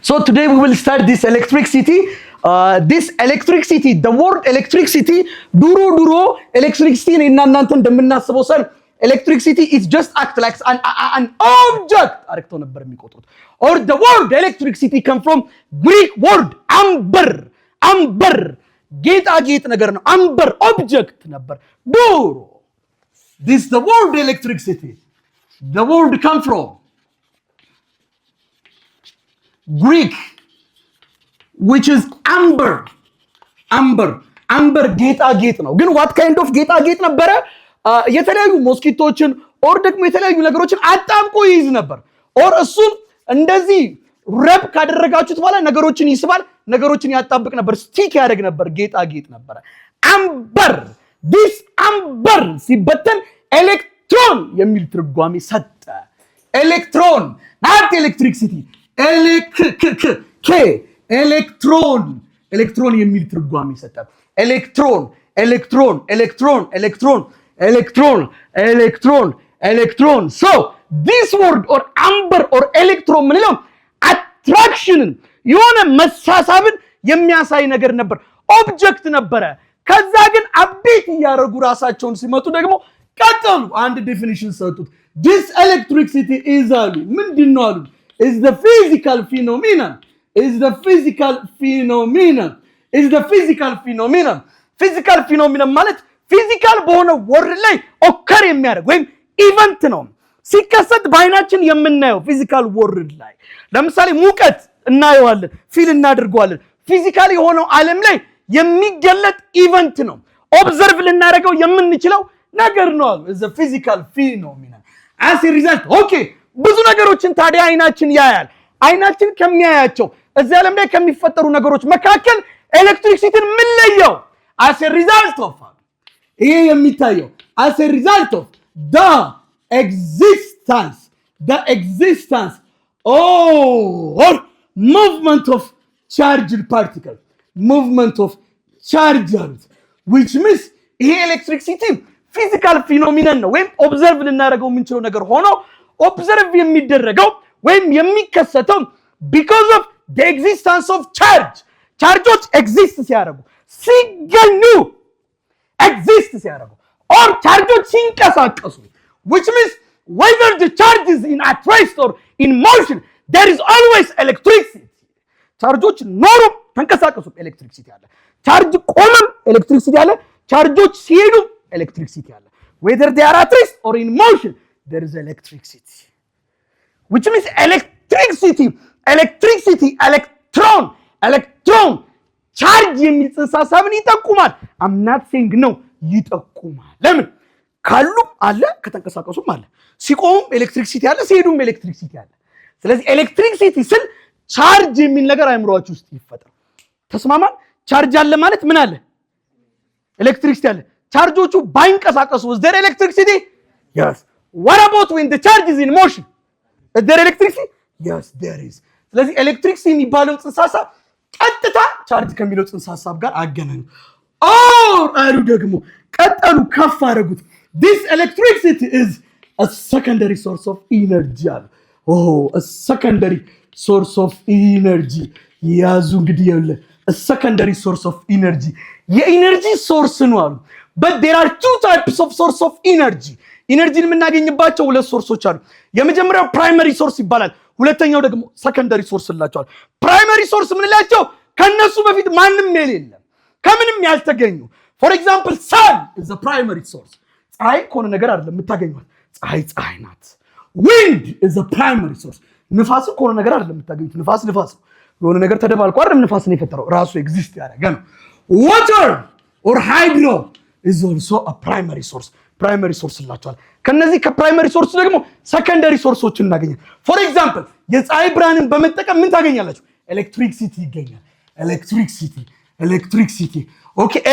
So today we will start this electricity. The word electricity, duro electricity in እናንተ እንደምናስበው ሰን electricity is just act like an object አረክቶ ነበር የሚቆጥሩት. Or the word electricity come from Greek word amber ጌጣጌጥ ነገር ነው. amber object ነበር. duro. This the word electricity. The word come from Greek, which is amber ጌጣጌጥ ነው። ግን what kind of ጌጣጌጥ ነበረ? የተለያዩ ሞስኪቶችን ኦር ደግሞ የተለያዩ ነገሮችን አጣምቆ ይይዝ ነበር። ኦር እሱን እንደዚህ ረብ ካደረጋችሁት በኋላ ነገሮችን ይስባል፣ ነገሮችን ያጣብቅ ነበር፣ ስቲክ ያደርግ ነበር፣ ጌጣጌጥ ነበረ። amber, this amber ሲበተን ኤሌክትሮን የሚል ትርጓሜ ሰጠ። ኤሌክትሮን not electricity, ኤሌክትሮን የሚል ትርጓሜ ሰጠ። ኤሌክትሮን. So this word or amber or electron ምንለው attractionን የሆነ መሳሳብን የሚያሳይ ነገር ነበር። ኦብጀክት ነበረ። ከዛ ግን አፕዴት እያደረጉ ራሳቸውን ሲመጡ ደግሞ ቀጠሉ። አንድ ዴፊኒሽን ሰጡት። this electricity is አሉ ምንድነው አሉ is the physical phenomenon. Physical phenomenon ማለት ፊዚካል በሆነ ወርልድ ላይ ኦከር የሚያደርግ ወይም ኢቨንት ነው። ሲከሰት በአይናችን የምናየው ፊዚካል ወርልድ ላይ ለምሳሌ ሙቀት እናየዋለን፣ ፊል እናደርገዋለን። ፊዚካል የሆነው ዓለም ላይ የሚገለጥ ኢቨንት ነው። ኦብዘርቭ ልናደርገው የምንችለው ነገር ነው አሉ is the physical phenomenon. as a result ብዙ ነገሮችን ታዲያ አይናችን ያያል። አይናችን ከሚያያቸው እዚህ ዓለም ላይ ከሚፈጠሩ ነገሮች መካከል ኤሌክትሪክሲቲን ምን ለየው? as a result of ይሄ የሚታየው as a result of the existence or movement of charged particle, which means ይሄ ኤሌክትሪክሲቲ ፊዚካል ፊኖሚናን ነው ወይም ኦብዘርቭ ልናደርገው የምንችለው ነገር ሆኖ ኦብዘርቭ የሚደረገው ወይም የሚከሰተው because of the existence of chargeዎች ኤግዚስት ሲገኙ exist ሲያደርጉ or chargeዎች ሲንቀሳቀሱ, which means whether the charge is in at rest or in motion, there is always electricity. chargeዎች ኖሩ ተንቀሳቀሱ ኤሌክትሪክሲቲ አለ። charge ቆመም ኤሌክትሪክሲቲ አለ። chargeዎች ሲሄዱ ኤሌክትሪክሲቲ አለ። whether they are at rest or in motion, there is electricity. which means electricity electron ቻርጅ የሚል ጽንሰ ሐሳብን ይጠቁማል። I'm not saying no ይጠቁማል። ለምን ካሉ አለ ከተንቀሳቀሱም አለ፣ ሲቆሙም ኤሌክትሪክሲቲ አለ፣ ሲሄዱም ኤሌክትሪክሲቲ አለ። ስለዚህ ኤሌክትሪክሲቲ ስል ቻርጅ የሚል ነገር አይምሮአችሁ ውስጥ ይፈጠር። ተስማማን? ቻርጅ አለ ማለት ምን አለ? ኤሌክትሪክሲቲ አለ። ቻርጆቹ ባይንቀሳቀሱ is there electricity? Yes. What about when the charge is in motion? Is there electricity? Yes, there is. ስለዚህ ኤሌክትሪክሲቲ የሚባለው ጽንሰ ሐሳብ ቀጥታ ቻርጅ ከሚለው ጽንሰ ሐሳብ ጋር አገናኙ። አሉ ደግሞ ቀጠሉ ከፍ አደረጉት። this electricity is a secondary source of energy አሉ። a secondary source of energy ያዙ እንግዲህ ያለ a secondary source of energy የኢነርጂ ሶርስ ነው አሉ። but there are two types of source of energy. ኢነርጂን የምናገኝባቸው ሁለት ሶርሶች አሉ። የመጀመሪያው ፕራይመሪ ሶርስ ይባላል። ሁለተኛው ደግሞ ሰከንደሪ ሶርስ እንላቸዋል። ፕራይመሪ ሶርስ ምንላቸው? ከነሱ በፊት ማንም የለም፣ ከምንም ያልተገኙ። for example sun is the primary source. ፀሐይ ከሆነ ነገር አይደለም የምታገኙት፣ ፀሐይ ናት። wind is the primary source. ንፋስ ከሆነ ነገር አይደለም የምታገኙት፣ ንፋስ ነው። የሆነ ነገር ተደባልቆ አይደለም ንፋስን የፈጠረው፣ ራሱ ኤግዚስት ያደረገ ነው። water or hydro is also a primary source. ፕራይመሪ ሶርስ እንላቸዋል። ከነዚህ ከፕራይመሪ ሶርስ ደግሞ ሰከንደሪ ሶርሶችን እናገኛለን። for example የፀሐይ ብርሃንን በመጠቀም ምን ታገኛላችሁ? ኤሌክትሪክሲቲ ይገኛል። ኤሌክትሪክሲቲ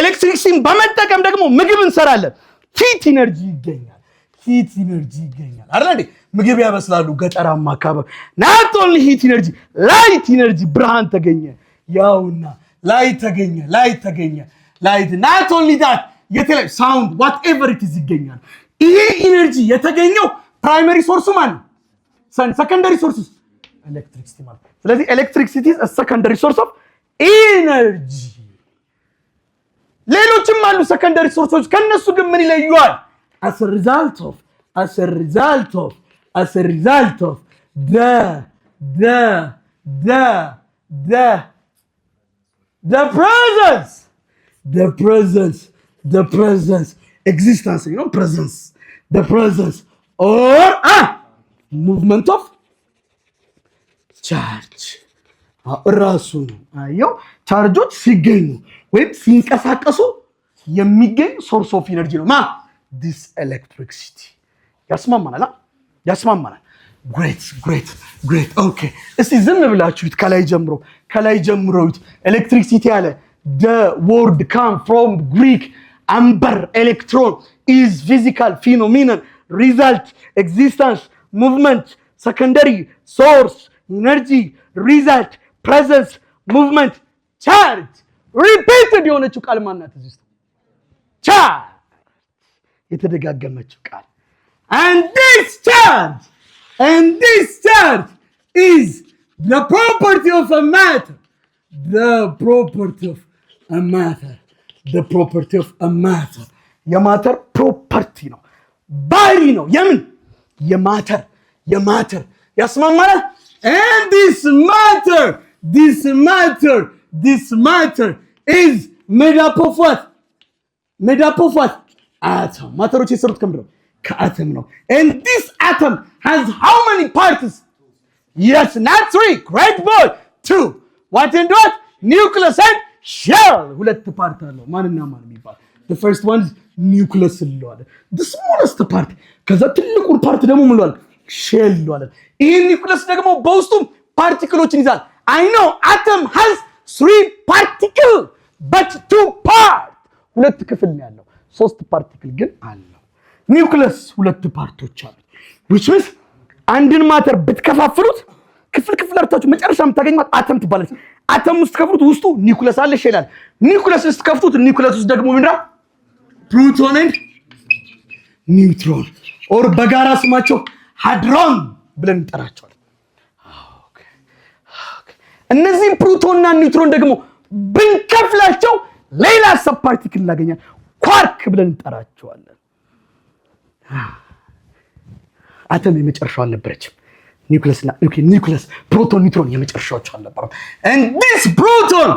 ኤሌክትሪክሲቲን በመጠቀም ደግሞ ምግብ እንሰራለን። ሂት ኢነርጂ ይገኛል አይደል እንዴ? ምግብ ያበስላሉ ገጠራማ አካባቢ። not only heat energy, light energy ብርሃን ተገኘ። ያውና light ተገኘ። not only that የተለያዩ ሳውንድ whatever it is ይገኛል። ይሄ ኢነርጂ የተገኘው ፕራይመሪ ሶርሱ ማለት ሰከንደሪ ሶርስ ኤሌክትሪክሲቲ ማለት። ስለዚህ ኤሌክትሪሲቲ is a secondary source of energy ሌሎችም አሉ secondary sources ከነሱ ግን ምን ይለዩዋል as a result of the presence existence presence the presence or movement of charge ራሱ አየው ቻርጆች ሲገኙ ወይም ሲንቀሳቀሱ የሚገኝ ሶርስ ኦፍ ኢነርጂ ነው this electricity ያስማማናል great okay እስቲ ዝም ብላችሁት ከላይ ጀምሮት ኤሌክትሪሲቲ ያለ the word come from Greek amber electron is physical phenomenon result existence movement secondary source energy result presence movement charge repeated የሆነችው ቃል ማናት እዚህ ውስጥ charge የተደጋገመችው ቃል and this charge is the property of a matter የማተር ፕሮፐርቲ ነው ባህሪ ነው የምን የማተር ያስማማናል and this matter is made up of what atom ማተሮች የሰሩት ከምንድን ነው ከአተም ነው and this atom has how many parts yes not 3 great boy 2 what and what nucleus and shell ሁለት ፓርት አለው ማንና ማን የሚባል the first one is nucleus ይለዋል the smallest part ከዛ ትልቁ ፓርት ደግሞ ምን ይለዋል shell ይለዋል ይሄ nucleus ደግሞ በውስጡ ፓርቲክሎችን ይዛል I know atom has 3 particles but 2 parts ሁለት ክፍል ነው ያለው 3 ፓርቲክል ግን አለው ኒውክለስ ሁለት ፓርቶች አሉት which means አንድን ማተር ብትከፋፍሉት ክፍል አርታችሁ መጨረሻ የምታገኙት አተም ትባላለች አተም ውስጥ ከፍሉት ውስጡ ኒውክለስ አለ ይላል ኒውክለስ ውስጥ ከፍቱት ኒውክለስ ውስጥ ደግሞ ምንድነው ፕሮቶን እና ኒውትሮን ኦር በጋራ ስማቸው ሃድሮን ብለን እንጠራቸዋለን እነዚህ ፕሮቶን እና ኒውትሮን ደግሞ ብንከፍላቸው ሌላ ሰብ ፓርቲክል እናገኛለን ኳርክ ብለን እንጠራቸዋለን አተም የመጨረሻው አልነበረችም ኒውክለስ ፕሮቶን ኒውትሮን የመጨረሻዎች አልነበረም and this proton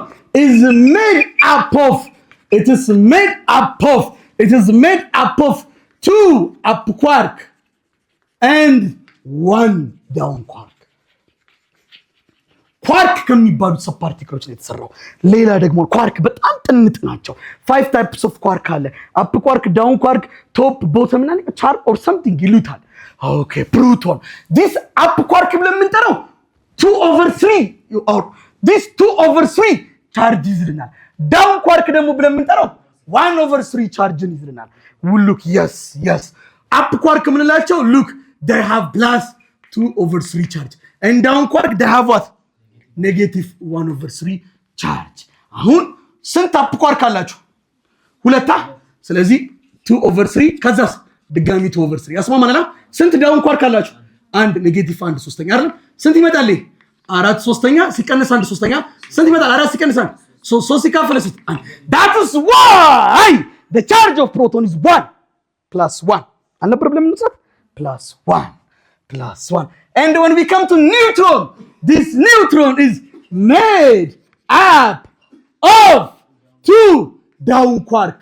is made up of 2 up quark and 1 down quark ኳርክ ከሚባሉት ሰብ ፓርቲክሎች ነው የተሰራው ሌላ ደግሞ ኳርክ በጣም ጥንጥ ናቸው 5 types of quark አለ አፕ ኳርክ ዳውን ኳርክ ቶፕ ቦተም እና ቻርጅ or something ይሉታል okay proton this up quark ብለን የምንጠራው 2/3 or this 2/3 charge ይዝልናል down quark ደግሞ ብለን የምንጠራው 1/3 charge ይዝልናል look yes up quark ምንላቸው look they have plus 2/3 charge and down quark they have what -1/3 charge አሁን ስንት አፕ ኳርክ አላችሁ ሁለታ ስለዚህ 2/3 ከዛስ ድጋሚ 2/3 ያስማማናል ስንት ዳውን ኳርክ አላችሁ አንድ -1/3 አይደል ስንት ይመጣል 4/3 ሲቀነስ 1/3 ስንት ይመጣል 4 ሲቀነስ 1 3 ሲካፈል 1 that is why the charge of proton is 1 + 1 አለ ፕሮብለም እንጽፍ +1 and when we come to neutron this neutron is made up of 2 down quark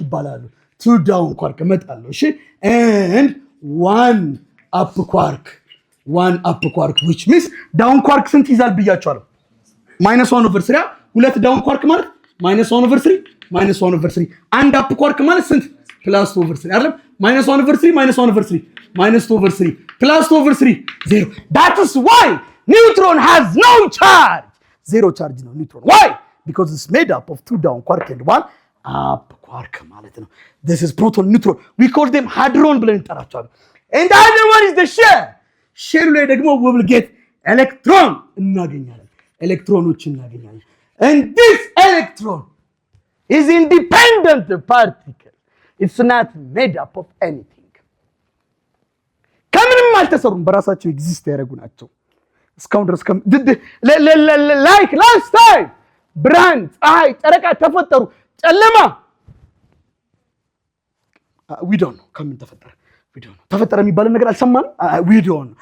ይባላሉ 2 down quark መጣለው እሺ and 1 up quark which means down quark ስንት ይዛል ብያቸዋለሁ -1/3 ሁለት down quark ማለት -1/3 አንድ up quark ማለት ስንት +2/3 አይደል -1/3 -2/3 +2/3 0 that is why neutron has no charge zero charge ነው neutron why because it's made up of 2 down quark and 1 up quark ማለት ነው this is proton neutron we call them hadron ብለን እንጠራቸዋለን and the other one is the shell ላይ ደግሞ we will get electron እናገኛለን and this electron is independent particle it's not made up of anything ከምንም አልተሰሩም በራሳቸው ኤግዚስት ያደርጉ ናቸው እስካሁን ድረስ ላይክ ላስት ታይም ብርሃን፣ ፀሐይ፣ ጨረቃ ተፈጠሩ። ጨለማ we don't know ከምን ተፈጠረ? we don't know ተፈጠረ የሚባል ነገር አልሰማንም። we don't know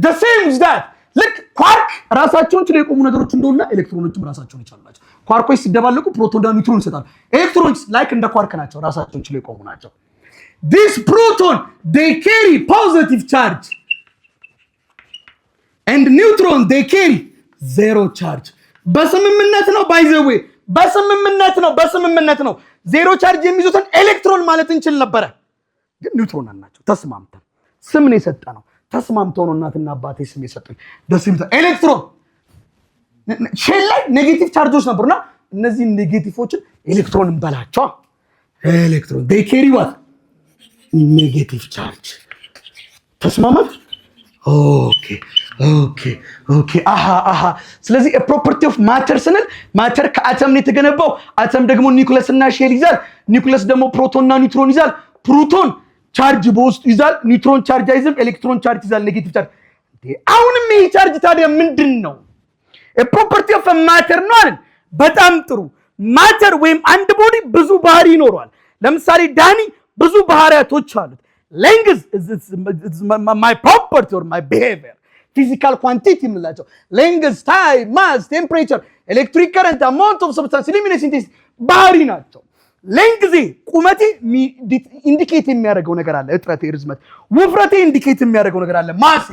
the same is that ልክ ኳርክ ራሳቸውን ችለው የቆሙ ነገሮች እንደሆነ ኤሌክትሮኖችም ራሳቸውን ይቻሉ ናቸው። ኳርኮች ሲደባለቁ ፕሮቶንና ኒውትሮን ይሰጣሉ። ኤሌክትሮኖች ላይክ እንደ ኳርክ ናቸው፣ ራሳቸውን ችለው የቆሙ ናቸው። this proton they carry positive charge and neutron they carry zero charge በስምምነት ነው by the way በስምምነት ነው ዜሮ ቻርጅ የሚይዙትን ኤሌክትሮን ማለት እንችል ነበረ፣ ግን ኒውትሮን ናቸው። ተስማምተን ስም ነው የሰጠነው። ተስማምተው ነው እናትና አባቴ ስም የሰጡኝ። ደስምታ ኤሌክትሮን ሼል ላይ ኔጌቲቭ ቻርጆች ነበርና እነዚህ ኔጌቲቮችን ኤሌክትሮን እንበላቸው። ኤሌክትሮን they carry what ኔጌቲቭ ቻርጅ። ተስማማት? ኦኬ አሃ ስለዚህ ፕሮፐርቲ ኦፍ ማተር ስንል ማተር ከአተም ነው የተገነባው። አተም ደግሞ ኒውክለስ እና ሼል ይዛል። ኒውክለስ ደግሞ ፕሮቶንና ኒውትሮን ይዛል። ፕሮቶን ቻርጅ በውስጡ ይዛል። ኒውትሮን ቻርጅ አይዝም። ኤሌክትሮን ቻርጅ ይዛል፣ ኔጌቲቭ ቻርጅ። አሁንም ይሄ ቻርጅ ታዲያ ምንድን ነው? ፕሮፐርቲ ኦፍ ማተር ነው አይደል? በጣም ጥሩ። ማተር ወይም አንድ ቦዲ ብዙ ባህሪ ይኖረዋል። ለምሳሌ ዳኒ ብዙ ባህሪያቶች አሉት። length is my property or my behavior, physical quantity የምንላቸው length, time, mass, temperature, electric current, amount of substance, luminescence ባህሪ ናቸው። length ቁመቴ ኢንዲኬት የሚያደርገው ነገር አለ። እጥረቴ፣ ርዝመት፣ ውፍረቴ ኢንዲኬት የሚያደርገው ነገር አለ። ማሴ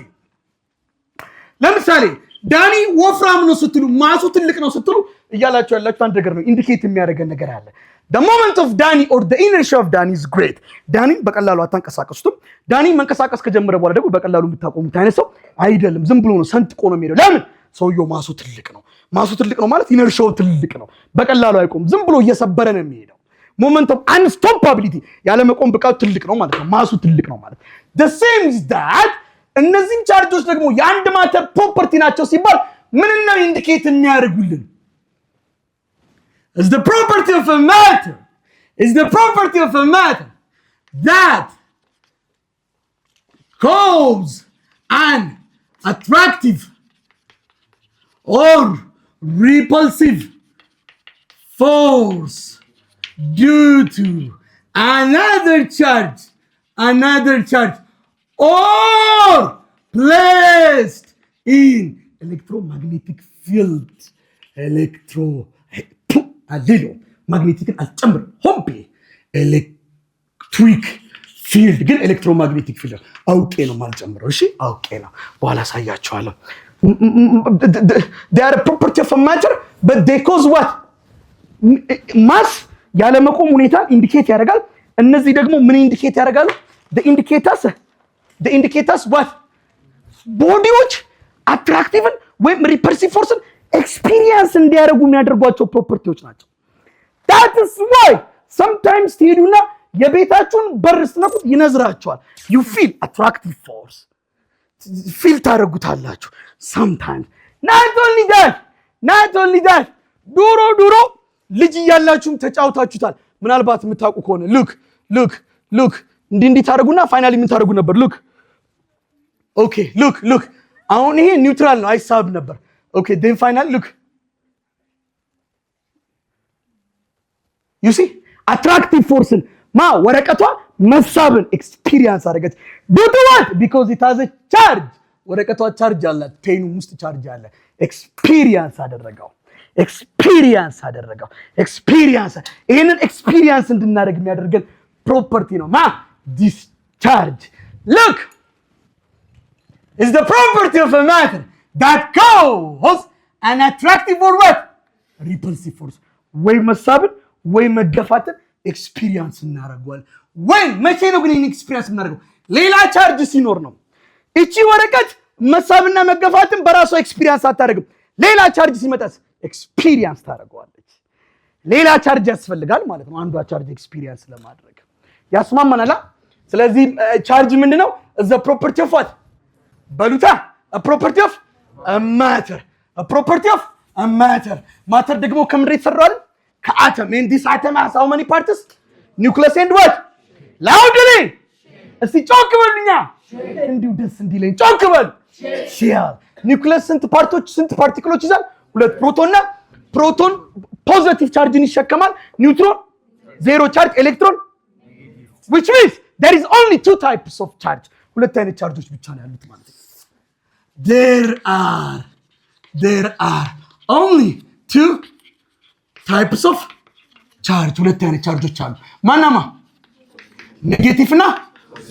ለምሳሌ ዳኒ ወፍራም ነው ስትሉ ማሱ ትልቅ ነው ስትሉ እያላችሁ ያላችሁ አንድ ነገር ነው፣ ኢንዲኬት የሚያደርገን ነገር አለ። the moment of Danny or the inertia of Danny is great። ዳኒ በቀላሉ አታንቀሳቀሱትም። ዳኒ መንቀሳቀስ ከጀመረ በኋላ ደግሞ በቀላሉ የምታቆሙት አይነት ሰው አይደለም። ዝም ብሎ ነው ሰንጥቆ ነው የሚሄደው። ለምን? ሰውየው ማሱ ትልቅ ነው። ማሱ ትልቅ ነው ማለት ኢነርሺያው ትልቅ ነው። በቀላሉ አይቆም፣ ዝም ብሎ እየሰበረ ነው የሚሄደው። ሞመንት ኦፍ አንስቶፓቢሊቲ ያለ መቆም ብቃቱ ትልቅ ነው ማለት ነው። ማሱ ትልቅ ነው ማለት the same is that እነዚህም ቻርጆች ደግሞ የአንድ ማተር ፕሮፐርቲ ናቸው ሲባል ምን ነው ኢንዲኬት የሚያደርጉልን? is the property of a matter that cause an attractive or repulsive force due to another charge or placed in electromagnetic field. magnetic አልጨምር ሆምፔ ኤሌክትሪክ ፊልድ ግን ኤሌክትሮማግኔቲክ ፊልድ አውቄ ነው ማልጨምረው። እሺ አውቄ ነው፣ በኋላ ሳያችኋለሁ። they are a property of a matter but they cause what mass ያለ መቆም ሁኔታ ኢንዲኬት ያደርጋል። እነዚህ ደግሞ ምን ኢንዲኬት ያደርጋሉ? the indicators what ቦዲዎች አትራክቲቭን ወይም ሪፐልሲቭ ፎርስን ኤክስፒሪየንስ እንዲያደርጉ የሚያደርጓቸው ፕሮፐርቲዎች ናቸው። that is why sometimes ትሄዱና የቤታችሁን በር ስትነኩት ይነዝራቸዋል። you feel attractive force ፊል ታደርጉታላችሁ። sometimes not only that ዱሮ ልጅ እያላችሁም ተጫውታችሁታል። ምናልባት የምታውቁ ከሆነ look እንዲህ ታደርጉና ፋይናሊ ምን ታደርጉ ነበር? look አሁን ይሄ ኒውትራል ነው፣ አይሳብ ነበር። okay then finally look you see attractive force ወረቀቷ መሳብን ኤክስፒሪየንስ አደረገች። due to what? because it has a charge ወረቀቷ ቻርጅ አላት፣ ፔኑ ውስጥ ቻርጅ አለ። ኤክስፒሪየንስ አደረገው። ይሄንን ኤክስፒሪየንስ እንድናደርግ የሚያደርገን ፕሮፐርቲ ነው this charge. look is the property of a matter that cause an attractive or what repulsive force ወይ መሳብን ወይ መገፋትን ኤክስፒሪየንስ እናደርገዋለን። ወይ መቼ ነው ግን ይሄን ኤክስፒሪየንስ እናደርገው? ሌላ ቻርጅ ሲኖር ነው። እቺ ወረቀት መሳብና መገፋትን በራሷ ኤክስፒሪየንስ አታደርግም። ሌላ ቻርጅ ሲመጣስ ኤክስፒሪየንስ ታደርገዋለች። ሌላ ቻርጅ ያስፈልጋል ማለት ነው አንዷ ቻርጅ ኤክስፒሪየንስ ለማድረግ። ያስማማናል? ስለዚህ ቻርጅ ምንድነው? the property of what በሉታ a property of a matter ማተር ደግሞ ከምን የተሰራው? ከአተም። and this atom has how many parts? nucleus and what? loudly እስቲ ጮክ በሉኛ እንዲሁ ደስ እንዲለኝ ጮክ በሉ። ሼል። ኒውክለስ ስንት ፓርቲክሎች ይዛል? 2 ፕሮቶንና ፕሮቶን ፖዚቲቭ ቻርጅን ይሸከማል። ኒውትሮን ዜሮ ቻርጅ፣ ኤሌክትሮን which means there is only 2 types of charge. 2 አይነት ቻርጆች ብቻ ነው ያሉት ማለት ነው። there are only 2 types of charge. 2 አይነት ቻርጆች አሉ። ማናማ? ኔጌቲቭ እና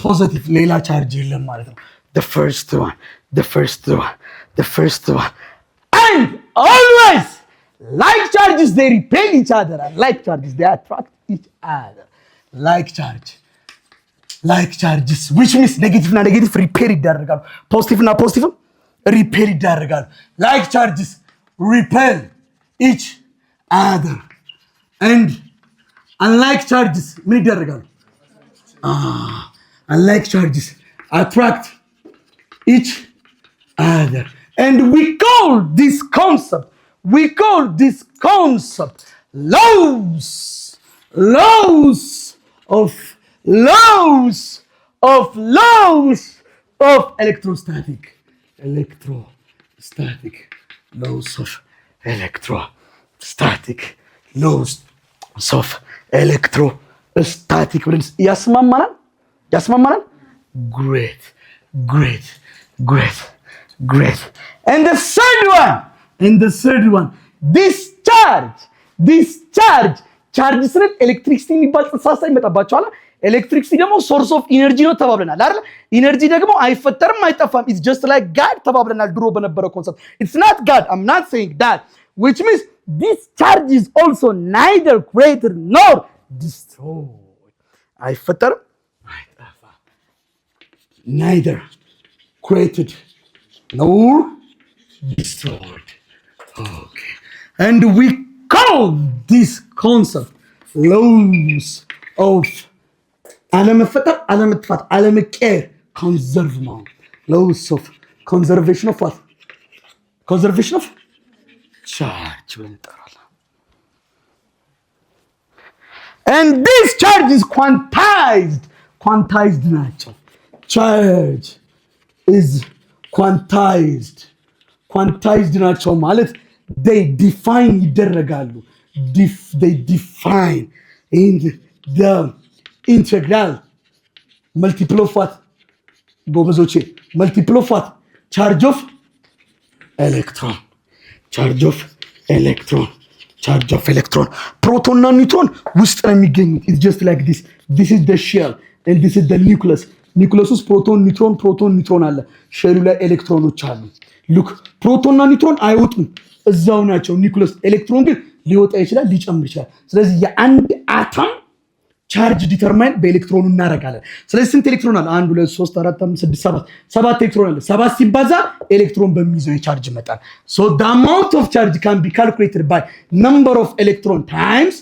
ፖዚቲቭ። ሌላ ቻርጅ የለም ማለት ነው። the first one and always like charges they repel each other, and like charges they attract each other. like charges which means negative እና negative repel ይደረጋሉ። positive እና positive repel ይደረጋሉ። like charges repel each other and unlike charges ምን ይደረጋሉ? unlike charges attract each other, and we call this concept laws of electrostatic laws of electrostatic ብለን ያስማማናል። great. And the third one this charge ስለ ኤሌክትሪክሲቲ የሚባል ጽንሰ ይመጣባቸዋል። ኤሌክትሪክሲቲ ደግሞ ሶርስ ኦፍ ኢነርጂ ነው ተባብለናል አይደል? ኢነርጂ ደግሞ አይፈጠርም አይጠፋም። it's just like God ተባብለናል ድሮ በነበረው ኮንሰፕት። it's not God, I'm not saying that, which means this charge is also neither created nor destroyed. አይፈጠርም አይጠፋም። neither created nor destroyed. Okay. And we call this concept laws of አለመፈጠር፣ አለመጥፋት፣ አለመቀየር conserve ነው። laws of conservation of what? conservation of charge ብለን እንጠራለን። and this charge is quantized ናቸው። charge is quantized ናቸው ማለት they define ይደረጋሉ። they define in the integral multiple of what? ጎበዞቼ multiple of what? charge of electron. ፕሮቶንና ኒውትሮን ውስጥ ነው የሚገኙት። it's just like this is the shell and this is the nucleus. ኒውክለስ ውስጥ ፕሮቶን ኒውትሮን አለ። ሼሉ ላይ ኤሌክትሮኖች አሉ። ሉክ ፕሮቶንና ኒውትሮን አይወጡም፣ እዛው ናቸው። ኒውክለስ ኤሌክትሮን ግን ሊወጣ ይችላል፣ ሊጨምር ይችላል። ስለዚህ የአንድ አተም ቻርጅ ዲተርማይን በኤሌክትሮኑ እናደርጋለን። ስለዚህ ስንት ኤሌክትሮን አለ? 1 2 3 4 5 6 7 ኤሌክትሮን አለ። 7 ሲባዛ ኤሌክትሮን በሚይዘው የቻርጅ መጠን so the amount of charge can be calculated by number of electron times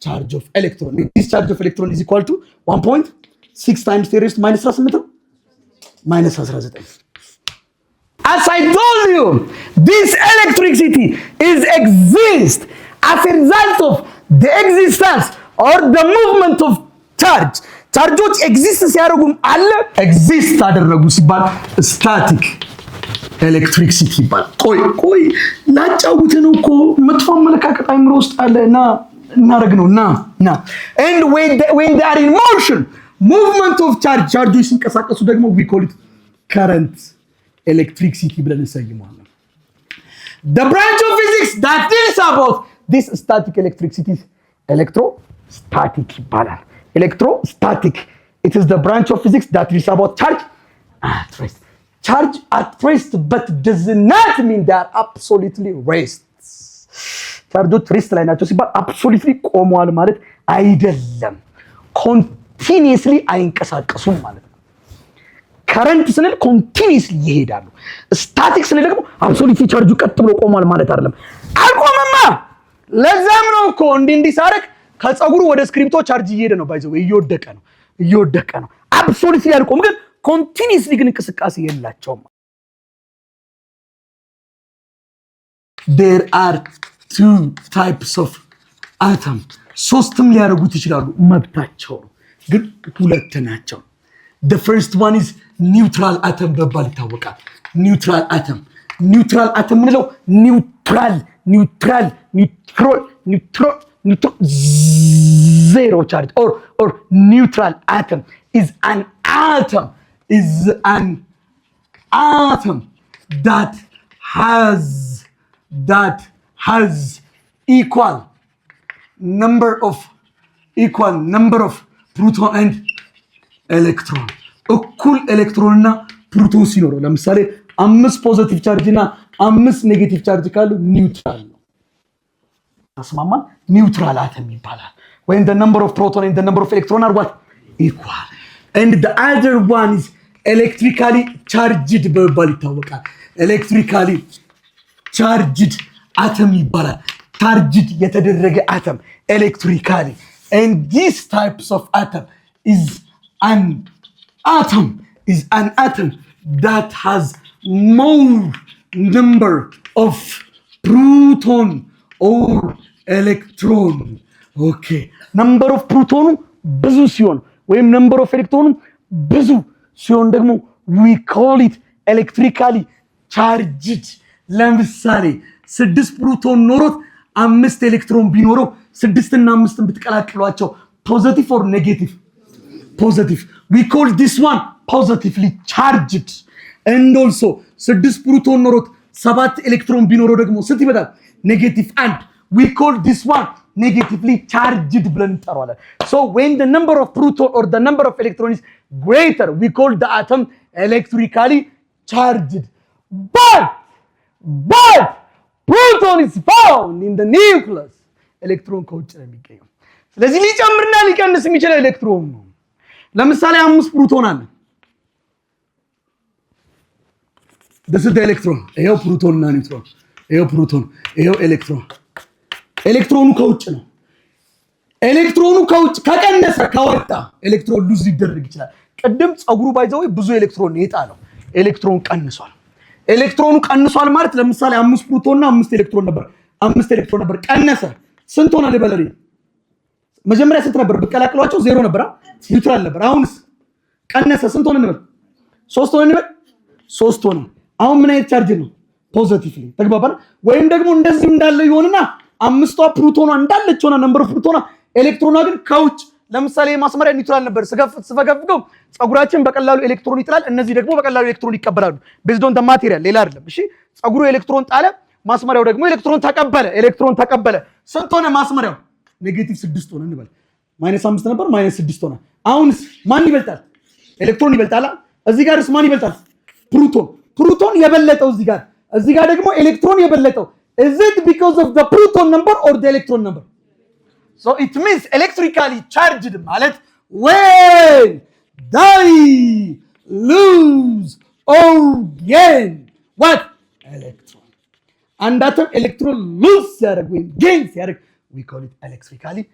charge of electron. This charge of electron is equal to 1.6 times 10 raised to minus 18 minus 19. As I told you, this electricity exists as a result of the existence or the movement of charge. ቻርጆች ኤግዚስት ሲያደርጉም አለ ኤግዚስት አደረጉ ሲባል ስታቲክ ኤሌክትሪክሲቲ ይባላል። ቆይ ላጫውት ነው እኮ መጥፎ አመለካከት አይምሮ ውስጥ አለ እና እናረግ ነው እና and when they are in motion movement of charge ቻርጆች ሲንቀሳቀሱ ደግሞ we call it current electricity ብለን እንሰይመዋለን። The branch of physics that deals about this static electricity electrostatic ይባላል። electrostatic, it is the branch of physics that deals about charge at rest. Charge at rest but does not mean they are absolutely rest. ቻርጆች ሬስት ላይ ናቸው ሲባል absolutely ቆመዋል ማለት አይደለም። continuously አይንቀሳቀሱም ማለት ነው። ከረንት ስንል ኮንቲኒስሊ ይሄዳሉ። ስታቲክ ስንል ደግሞ አብሶሉትሊ ቻርጁ ቀጥ ብሎ ቆሟል ማለት አይደለም። አልቆመማ። ለዛም ነው እኮ እንዲህ ሳረክ ከፀጉሩ ወደ ስክሪፕቶ ቻርጅ እየሄደ ነው፣ ባይዘው እየወደቀ ነው። አብሶሉትሊ አልቆም፣ ግን ኮንቲኒስሊ ግን እንቅስቃሴ የላቸውም። There are two types of atom. ሶስትም ሊያደርጉት ይችላሉ፣ መብታቸው ነው፣ ግን ሁለት ናቸው። the first one is neutral atom በባል ይታወቃል። neutral atom ምንለው neutral zero charge or neutral atom is an atom that has equal number of proton and electron እኩል ኤሌክትሮንና ፕሮቶን ሲኖረው ለምሳሌ 5 ፖዚቲቭ ቻርጅ እና 5 ኔጌቲቭ ቻርጅ ካሉ ኒውትራል ነው። ተስማማን? ኒውትራል አተም ይባላል። when the number of proton and the number of electron are what equal and the other one is electrically charged በመባል ይታወቃል። electrically charged atom ይባላል። charged የተደረገ atom electrically and these types of atom is an atom that has more number of proton or electron. Okay, number of proton ብዙ ሲሆን ወይም number of electron ብዙ ሲሆን ደግሞ we call it electrically charged. ለምሳሌ 6 ፕሮቶን ኖሮት 5 ኤሌክትሮን ቢኖረው 6 እና 5 ብትቀላቅሏቸው positive or negative? Positive. We call this one positively charged. And also 6 ፕሮቶን ኖሮት 7 ኤሌክትሮን ቢኖረው ደግሞ ስንት ይመጣል? negative. And we call this one negatively charged ብለን እንጠራዋለን። So when the number of proton or the number of electron is greater, we call the atom electrically charged. But proton is found in the nucleus. ኤሌክትሮን ከውጭ ነው የሚገኘው። ስለዚህ ሊጨምርና ሊቀንስ የሚችለው ኤሌክትሮን ነው። ለምሳሌ 5 ፕሮቶን አለ። this is the electron. ይሄው ፕሮቶን እና ኒውትሮን። ይሄው ፕሮቶን፣ ይሄው ኤሌክትሮን። ኤሌክትሮኑ ከውጭ ነው። ኤሌክትሮኑ ከውጭ ከቀነሰ ከወጣ ኤሌክትሮን ሉዝ ሊደረግ ይችላል። ቀደም ጸጉሩ ባይዘው ብዙ ኤሌክትሮን የጣለው ኤሌክትሮን ቀንሷል። ኤሌክትሮኑ ቀንሷል ማለት ለምሳሌ 5 ፕሮቶን እና 5 ኤሌክትሮን ነበር ቀነሰ። ስንት ሆነ ለበለሪ? መጀመሪያ ስንት ነበር? በቀላቅሏቸው 0 ነበር፣ ኒውትራል ነበር። አሁንስ ቀነሰ። ስንት ሆነ ነበር? 3 ሆነ ነበር። 3 ሆነ። አሁን ምን አይነት ቻርጅ ነው? ፖዚቲቭሊ ተግባባን። ወይም ደግሞ እንደዚህ እንዳለ ይሆንና 5ቷ ፕሮቶኗ እንዳለች ሆነ ነምበር ኦፍ ፕሮቶኗ፣ ኤሌክትሮኗ ግን ከውጭ ለምሳሌ ማስመሪያ ኒውትራል ነበር። ስፈገፍገው ጸጉራችን በቀላሉ ኤሌክትሮን ይጥላል። እነዚህ ደግሞ በቀላሉ ኤሌክትሮን ይቀበላሉ። ቤዝድ ኦን ዘ ማቴሪያል፣ ሌላ አይደለም። እሺ ጸጉሩ ኤሌክትሮን ጣለ፣ ማስመሪያው ደግሞ ኤሌክትሮን ተቀበለ። ስንት ሆነ ማስመሪያው? ኔጌቲቭ 6 ሆነ እንበል። -5 ነበር -6 ሆነ። አሁንስ ማን ይበልጣል? ኤሌክትሮን ይበልጣል። እዚህ ጋርስ ማን ይበልጣል? ፕሮቶን የበለጠው እዚህ ጋር ደግሞ ኤሌክትሮን የበለጠው። Is it because of the proton number or the electron number? So it means electrically charged ማለት when they lose or gain what? Electron. And that electron lose ሲያደርግ ወይም gain ሲያደርግ we call it electrically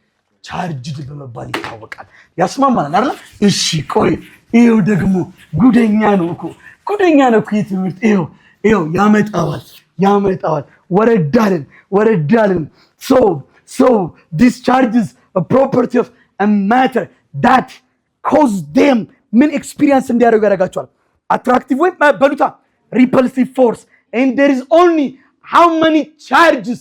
charged በመባል ይታወቃል። ያስማማናል አይደል? እሺ ቆይ ይሄው ደግሞ ጉደኛ ነው እኮ የትምህርት ይሄው ያመጣዋል ወረዳልን so this charges a property of a matter that cause them ምን experience እንዲያደርጉ ያደርጋቸዋል? attractive ወይ በሉታ repulsive force. And there is only how many charges?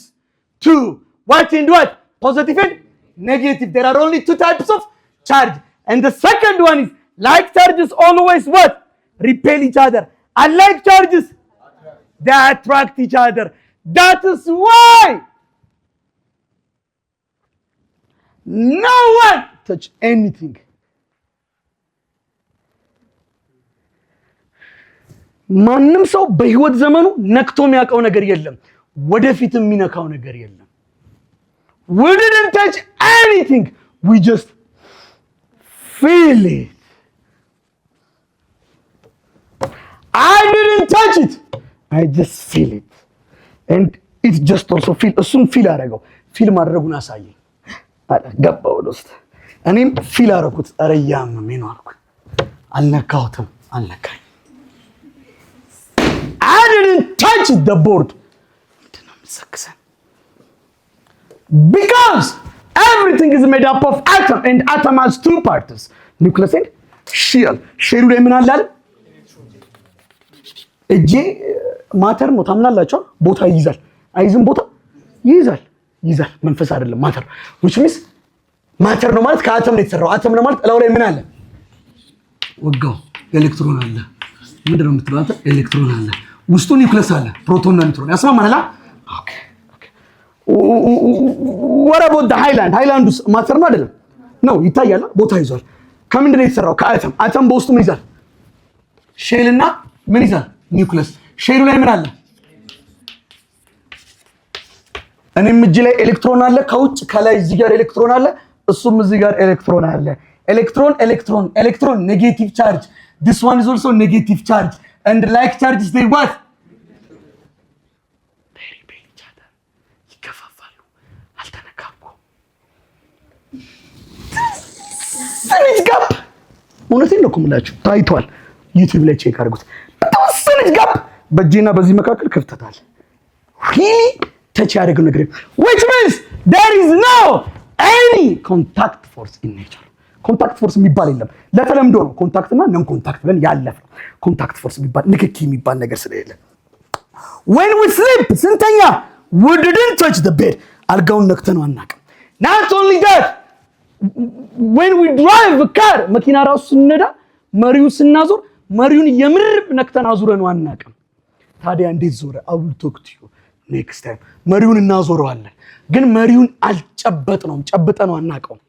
2. What and what? Positive and negative. There are only 2 types of charge. And the second one is like charges always what? Repel each other. Unlike charges they attract each other. That is why no one touch anything. ማንም ሰው በህይወት ዘመኑ ነክቶ የሚያውቀው ነገር የለም፣ ወደፊትም የሚነካው ነገር የለም። We didn't touch anything. We just feel it. I didn't touch it. I just feel it. And it just also feel. እሱም ፊል አደረገው። ፊል ማድረጉን አሳየኝ። ገባው ውስጥ እኔም ፊል አደረኩት። ኧረ ያመመኝ ነው አልኩ። አልነካሁትም፣ አልነካኝ። I didn't touch the board. ምንድነው የምትሰክሰን? Because everything is made up of atom and atom has 2 parts, nucleus and ሼሉ ላይ ምን አለ አለ? እጄ ማተር ነው ታምናላችሁ? ቦታ ይይዛል አይዝም? ቦታ ይይዛል። መንፈስ አይደለም ማተር። which means ማተር ነው ማለት ከአተም ነው የተሰራው። አተም ነው ማለት እላው ላይ ምን አለ? ወጋው ኤሌክትሮን አለ። ምንድን ነው የምትለው አንተ? ኤሌክትሮን አለ። ውስጡ ኒውክለስ አለ፣ ፕሮቶን እና ኒውትሮን ያስማማናል። ኦኬ what about the ሃይላንድ ውስጥ ማተር ነው አይደለም? ነው ይታያል። ቦታ ይዟል። ከምንድን ነው የተሰራው? ከአተም። አተም በውስጡ ምን ይዛል? ሼልና ምን ይዛል? ኒውክለስ። ሼሉ ላይ ምን አለ? እኔም እጅ ላይ ኤሌክትሮን አለ ከውጭ፣ ከላይ እዚህ ጋር ኤሌክትሮን አለ፣ እሱም እዚህ ጋር ኤሌክትሮን አለ። ኤሌክትሮን ኔጌቲቭ ቻርጅ። this one is also negative charge and like charges they what? they repel each other. ይከፋፋሉ። አልተነካኩም። ትንሽ ጋፕ እውነቴን ነው እኮ የምላችሁ ታይቷል። ዩቲዩብ ላይ ቼክ አድርጉት። ትንሽ ጋፕ በእጄና በዚህ መካከል ክፍተት አለ። really touch ያደረገው ነገር which means there is no any contact force in nature. ኮንታክት ፎርስ የሚባል የለም። ለተለምዶ ነው ኮንታክት እና ነን ኮንታክት ብለን ያለፈው። ኮንታክት ፎርስ የሚባል ንክኪ የሚባል ነገር ስለሌለ when we sleep ስንተኛ we didn't touch the bed አልጋውን ነክተነው አናውቅም። not only that when we drive a car መኪና ራሱ ስንነዳ መሪውን ስናዞር መሪውን የምር ነክተን አዙረነው አናውቅም። ታዲያ እንዴት ዞረ? I will talk to you next time። መሪውን እናዞረዋለን ግን መሪውን አልጨበጥነውም፣ ጨብጠነው አናውቀውም።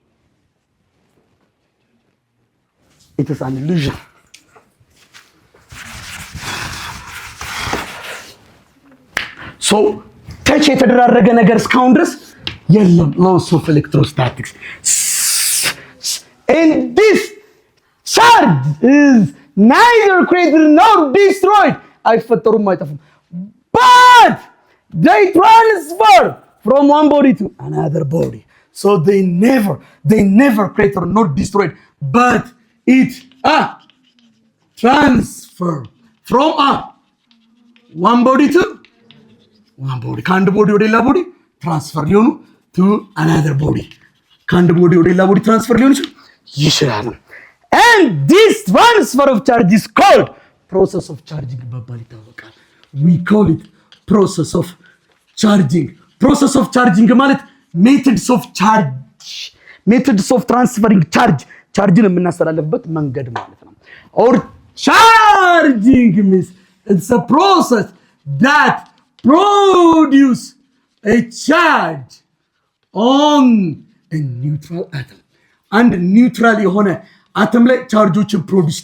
it is an illusion. so touch የተደራረገ ነገር እስካሁን ድረስ የለም። laws of electrostatics and this charge is neither created nor destroyed. አይፈጠሩም አይጠፉም but they transfer from one body to another body. so they never created nor destroyed but it transfer from one body to one body. ከአንድ ቦዲ ወደ ሌላ ቦዲ ትራንስፈር ሊሆኑ to another body. ከአንድ ቦዲ ወደ ሌላ ቦዲ ትራንስፈር ሊሆኑ ይችላል። and this transfer of charge is called process of charging በመባል ይታወቃል። we call it process of charging. process of charging ማለት methods of transferring charge, ቻርጅን የምናስተላልፍበት መንገድ ማለት ነው። or charging means it's a process that produce a charge on a neutral atom. አንድ ኒውትራል የሆነ አተም ላይ ቻርጆችን ፕሮዲውስ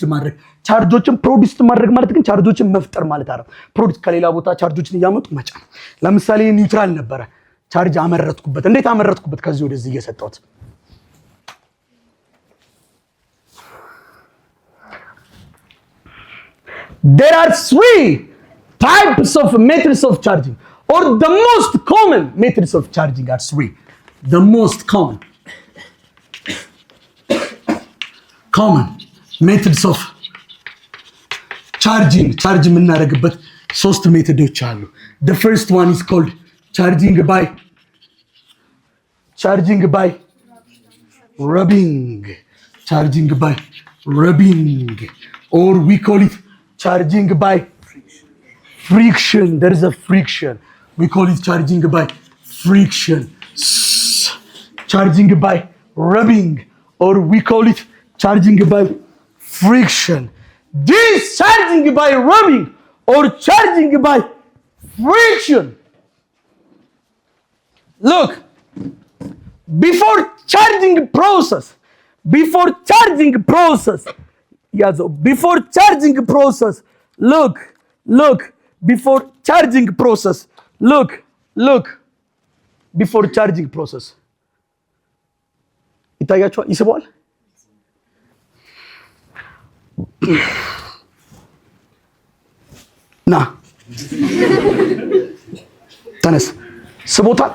ማድረግ ማለት ግን ቻርጆችን መፍጠር ማለት አይደለም። ፕሮዲውስ ከሌላ ቦታ ቻርጆችን እያመጡ መጫን። ለምሳሌ ኒውትራል ነበረ፣ ቻርጅ አመረትኩበት። እንዴት አመረትኩበት? ከዚህ ወደዚህ እየሰጠሁት። there are 3 types of methods of charging, or the most common methods of charging are 3. the most common methods of charging የምናደርግበት 3 ሜቶዶች አሉ። the first one is called charging by rubbing, or we call it charging by friction. There is a friction. We call it charging by friction. Charging by rubbing, or we call it charging by friction. This charging by rubbing or charging by friction. Look, before charging process, look, before charging process, look, before charging process. ይታያችኋል? ይስበዋል? ና ተነስ። ስቦታል?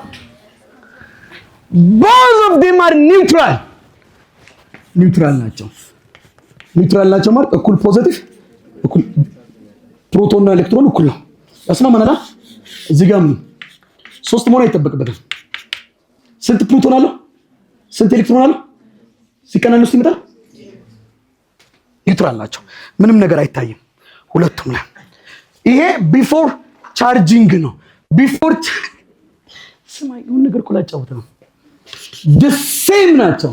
both of them are neutral ናቸው። ኒውትራል ናቸው ማለት እኩል ፖዚቲቭ፣ እኩል ፕሮቶን እና ኤሌክትሮን እኩል ነው። ያስማማናል። እዚህ ጋር 3 መሆን አይጠበቅበትም። ስንት ፕሮቶን አለው? ስንት ኤሌክትሮን አለው? ሲቀናነሱ ይመጣል። ኒውትራል ናቸው። ምንም ነገር አይታይም ሁለቱም ላይ። ይሄ ቢፎር ቻርጂንግ ነው። ቢፎር ስማይ የሆነ ነገር እኮ ላጫውት ነው። ሴም ናቸው።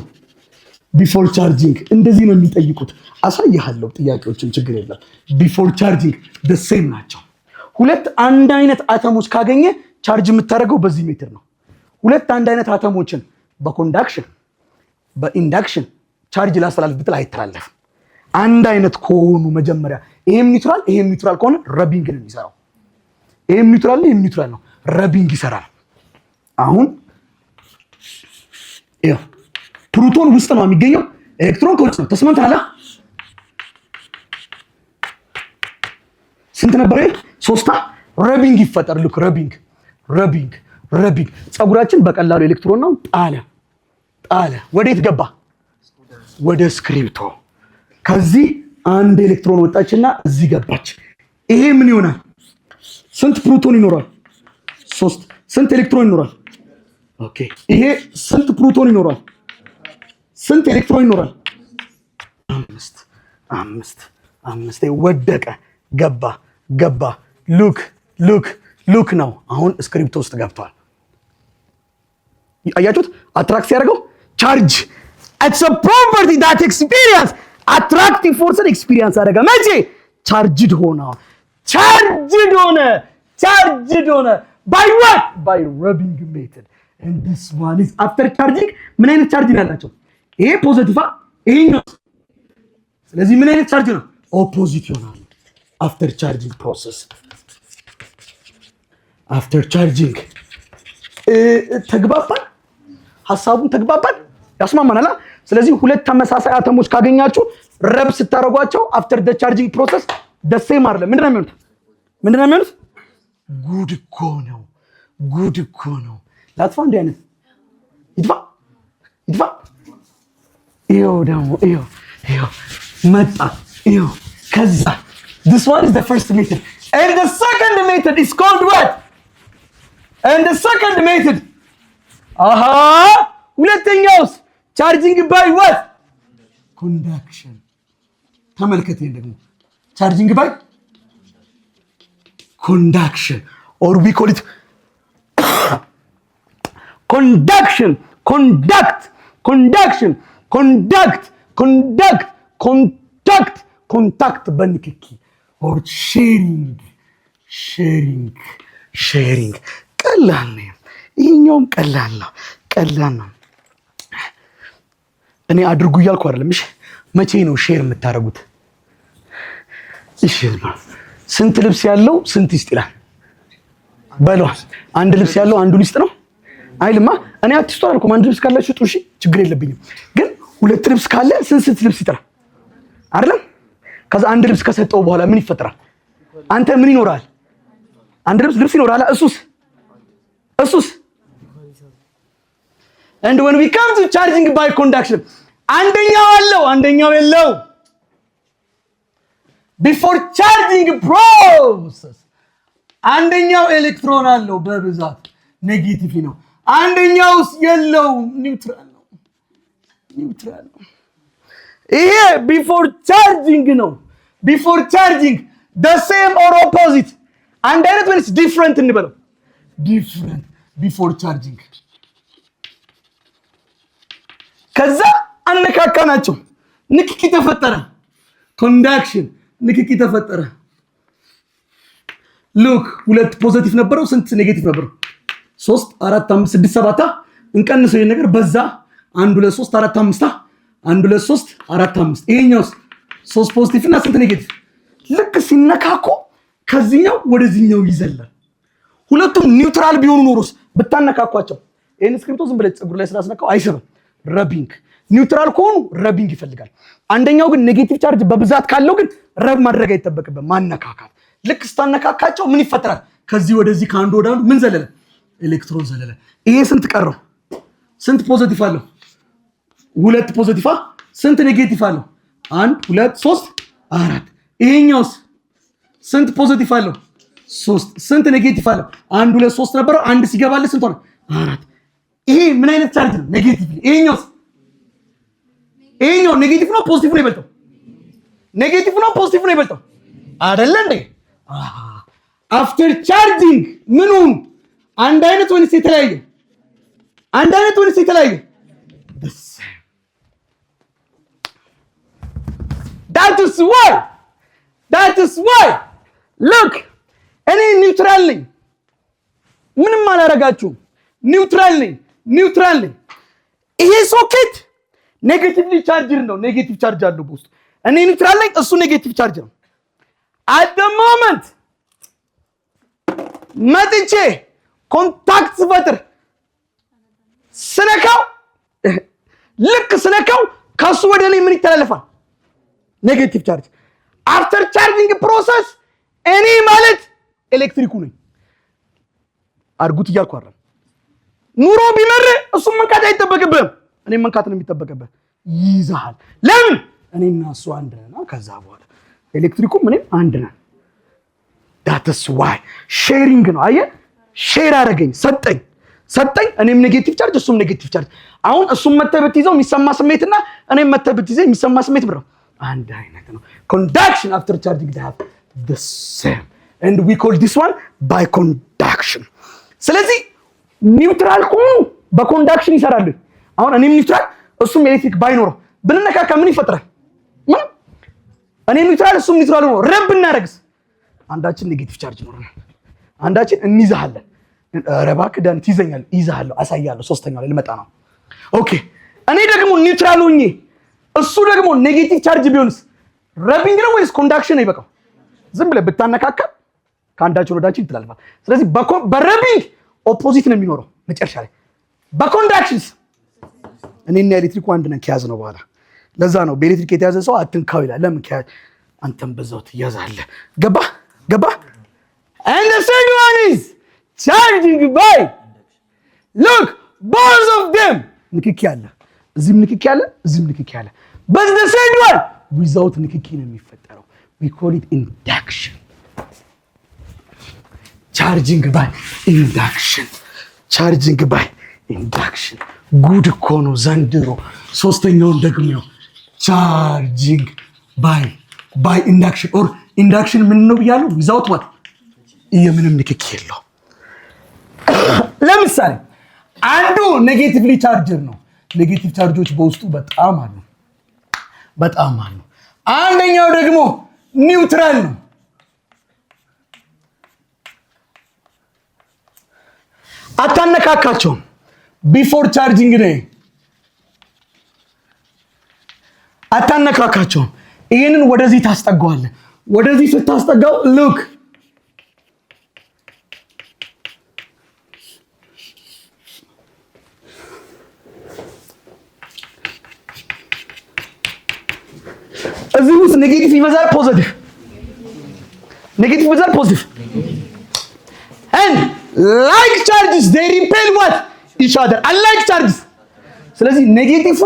ቢፎር ቻርጂንግ እንደዚህ ነው የሚጠይቁት። አሳይሃለሁ ጥያቄዎችን፣ ችግር የለም። ቢፎር ቻርጂንግ ሴም ናቸው። ሁለት አንድ አይነት አተሞች ካገኘ ቻርጅ የምታደርገው በዚህ ሜትር ነው። ሁለት አንድ አይነት አተሞችን በኮንዳክሽን በኢንዳክሽን ቻርጅ ላስተላልፍ ብትል አይተላለፍም። አንድ አይነት ከሆኑ መጀመሪያ ይሄም ኒውትራል ከሆነ ረቢንግ ነው የሚሰራው። ይሄም ኒውትራል ነው፣ ረቢንግ ይሰራል። አሁን ይሄ ፕሮቶን ውስጥ ነው የሚገኘው፣ ኤሌክትሮን ከውጭ ነው። ተስማምተናል? ስንት ነበር? 3 ረቢንግ ይፈጠር። ልክ ረቢንግ ፀጉራችን በቀላሉ ኤሌክትሮን ነው ጣለ። ወዴት ገባ? ወደ ስክሪፕቶ። ከዚህ አንድ ኤሌክትሮን ወጣችና እዚህ ገባች። ይሄ ምን ይሆናል? ስንት ፕሮቶን ይኖራል? 3። ስንት ኤሌክትሮን ይኖራል? ኦኬ። ይሄ ስንት ፕሮቶን ይኖራል? ስንት ኤሌክትሮን ይኖራል? 5። ወደቀ፣ ገባ። ሉክ ነው። አሁን ስክሪፕቶ ውስጥ ገብቷል። አያችሁት? አትራክት ሲያደርገው ቻርጅ it's a property that experience attractive force experience አደረገ። መቼ? ቻርጅድ ሆነ by what? by rubbing method. and this one is after charging. ምን አይነት ቻርጅ ነው ያላቸው? ይሄ ፖዚቲቭ፣ ይሄኛው። ስለዚህ ምን አይነት ቻርጅ ነው? ኦፖዚት ይሆናል። after charging process after charging ተግባባን? ሐሳቡን ተግባባን? ያስማማናል። ስለዚህ ሁለት ተመሳሳይ አተሞች ካገኛችሁ ረብ ስታረጓቸው after the charging process the same አይደለም። ምንድነው የሚሆኑት? ጉድ እኮ ነው። ላጥፋ እንደ አይነት ይጥፋ። ይኸው መጣ። ከዛ this one is the first method and the second method is called what? and the second method ሁለተኛውስ charging by what? conduction. ተመልከት። ይሄን ደግሞ charging by conduction or we call it conduction. contact በንክኪ or sharing ቀላል ነው። ይሄኛውም ቀላል ነው። እኔ አድርጉ እያልኩ አይደለም። እሺ መቼ ነው ሼር የምታረጉት? እሺ ስንት ልብስ ያለው ስንት ይስጥ ይላል በለው። አንድ ልብስ ያለው አንዱን ይስጥ ነው አይልማ። እኔ አትስጡ አልኩም። አንድ ልብስ ካላችሁ ጥሩ፣ እሺ ችግር የለብኝም። ግን ሁለት ልብስ ካለ ስንት ልብስ ይጥራል አይደለም? ከዛ አንድ ልብስ ከሰጠው በኋላ ምን ይፈጠራል? አንተ ምን ይኖራል? አንድ ልብስ ይኖራል። እሱስ and when we come to charging by conduction አንደኛው አለው አንደኛው የለው። before charging process አንደኛው ኤሌክትሮን አለው በብዛት ኔጌቲቭ ነው። አንደኛውስ የለው ኒውትራል ነው። ይሄ before charging ነው። before charging the same or opposite አንድ አይነት ወይስ different እንበለው? different before charging። ከዛ አነካካናቸው፣ ንክኪ ተፈጠረ። ኮንዳክሽን ንክኪ ተፈጠረ። ሉክ ሁለት ፖዚቲቭ ነበረው፣ ስንት ኔጌቲቭ ነበረው? 3 4 5 6 7 እንቀንሰው። ይሄን ነገር በዛ 1 2 3 4 5 1 2 3 4 5 ይሄኛውስ 3 ፖዚቲቭ እና ስንት ኔጌቲቭ? ልክ ሲነካኩ ከዚህኛው ወደዚህኛው ይዘላል። ሁለቱም ኒውትራል ቢሆኑ ኖሮስ ብታነካኳቸው ይሄን ስክሪፕቶ ዝም ብለህ ፀጉር ላይ ስላስነካው አይስብም። ረቢንግ ኒውትራል ከሆኑ ረቢንግ ይፈልጋል። አንደኛው ግን ኔጌቲቭ ቻርጅ በብዛት ካለው ግን ረብ ማድረግ አይተበቅበም፣ ማነካካት። ልክ ስታነካካቸው ምን ይፈጠራል? ከዚህ ወደዚህ ከአንዱ ወደ አንዱ ምን ዘለለ? ኤሌክትሮን ዘለለ። ይሄ ስንት ቀረው? ስንት ፖዚቲቭ አለው? 2 ፖዚቲቭ። ስንት ኔጌቲቭ አለው? 1 2 3 4። ይሄኛውስ ስንት ፖዚቲቭ አለው? 3። ስንት ኔጌቲቭ አለው? 1 2 3 ነበረው፣ አንድ ሲገባል ስንት ሆነ? 4። ይሄ ምን አይነት ቻርጅ ነው? ኔጌቲቭ። ይሄኛው ኔጌቲቭ ነው ፖዚቲቭ ነው ይበልጠው? ኔጌቲቭ ነው ፖዚቲቭ ነው ይበልጣል አይደለ እንዴ? አፍተር ቻርጂንግ ምኑን አንድ አይነት ወይስ የተለያየ? አንድ አይነት ወይስ የተለያየ? That is why look እኔ ኒውትራል ነኝ። ምንም አላረጋችሁም። ኒውትራል ነኝ። ይሄ ሶኬት ኔጌቲቭሊ ቻርጅድ ነው። ኔጌቲቭ ቻርጅ አለው በውስጡ። እኔ ኒውትራል ነኝ፣ እሱ ኔጌቲቭ ቻርጅ ነው። at the moment መጥቼ ኮንታክት ስፈጥር ስነካው ልክ ስነካው ከሱ ወደ እኔ ምን ይተላለፋል? ኔጌቲቭ ቻርጅ። አፍተር ቻርጂንግ ፕሮሰስ እኔ ማለት ኤሌክትሪኩ ነኝ። አርጉት እያልኩ አይደል? ኑሮ ቢመር እሱም መንካት አይጠበቅብህም፣ እኔ መንካት ነው የሚጠበቅብህ። ይይዛል። ለምን? እኔና እሱ አንድ ነን። ከዛ በኋላ ኤሌክትሪኩም እኔም አንድ ነን። that's why ሼሪንግ ነው። አየህ፣ ሼር አደረገኝ፣ ሰጠኝ። እኔም ኔጌቲቭ ቻርጅ እሱም ኔጌቲቭ ቻርጅ። አሁን እሱም መተህ ብትይዘው የሚሰማ ስሜትና እኔም መተህ ብትይዘው የሚሰማ ስሜት ብለው አንድ አይነት ነው። ኮንዳክሽን አፍተር ቻርጂንግ they have the same and we call this one by conduction። ስለዚህ ኒውትራል ከሆኑ በኮንዳክሽን ይሰራሉ። አሁን እኔም ኒውትራል እሱም ኤሌክትሪክ ባይኖረው ብንነካካ ምን ይፈጥራል? ምን? እኔ ኒውትራል እሱም ኒውትራል ነው። ረብ እናረግስ አንዳችን ኔጌቲቭ ቻርጅ ይኖርናል፣ አንዳችን እንይዛለን። ኧረ እባክህ ዳን ትይዘኛለህ፣ ይዛለሁ፣ አሳያለሁ። ሶስተኛው ላይ ልመጣ ነው። ኦኬ እኔ ደግሞ ኒውትራል ሆኜ እሱ ደግሞ ኔጌቲቭ ቻርጅ ቢሆንስ ረቢንግ ነው ወይስ ኮንዳክሽን ነው ይበቃው? ዝም ብለህ ብታነካካ ከአንዳችን ወዳችን ይተላልፋል። ስለዚህ በረቢንግ ኦፖዚት ነው የሚኖረው መጨረሻ ላይ። በኮንዳክሽንስ እኔና ኤሌክትሪኩ አንድ ነን ከያዝ ነው በኋላ። ለዛ ነው በኤሌክትሪክ የተያዘ ሰው አትንካው ይላል። ለምን? አንተም በዛው ትያዛለህ። ገባ? and the second one is charging by look both of them ንክኪ አለ፣ እዚህም ንክኪ አለ፣ እዚህም ንክኪ አለ። but the second one without ንክኪ ነው የሚፈጠረው። we call it induction. charging by induction ጉድ እኮ ነው ዘንድሮ። ሶስተኛውን ደግሞ charging by induction or induction ምን ነው ብያለሁ? without what ምንም ንክኪ የለው። ለምሳሌ አንዱ ኔጌቲቭሊ ቻርጅር ነው። ኔጌቲቭ ቻርጆች በውስጡ በጣም አሉ። አንደኛው ደግሞ ኒውትራል ነው። አታነካካቸውም። ቢፎር ቻርጂንግ ነው። አታነካካቸውም። ይሄንን ወደዚህ ታስጠጋዋለህ። ወደዚህ ስታስጠጋው ሉክ እዚህ ውስጥ ኔጌቲቭ ይበዛል፣ ፖዚቲቭ and like charges they repel what each other unlike charges። ስለዚህ ኔጌቲቭ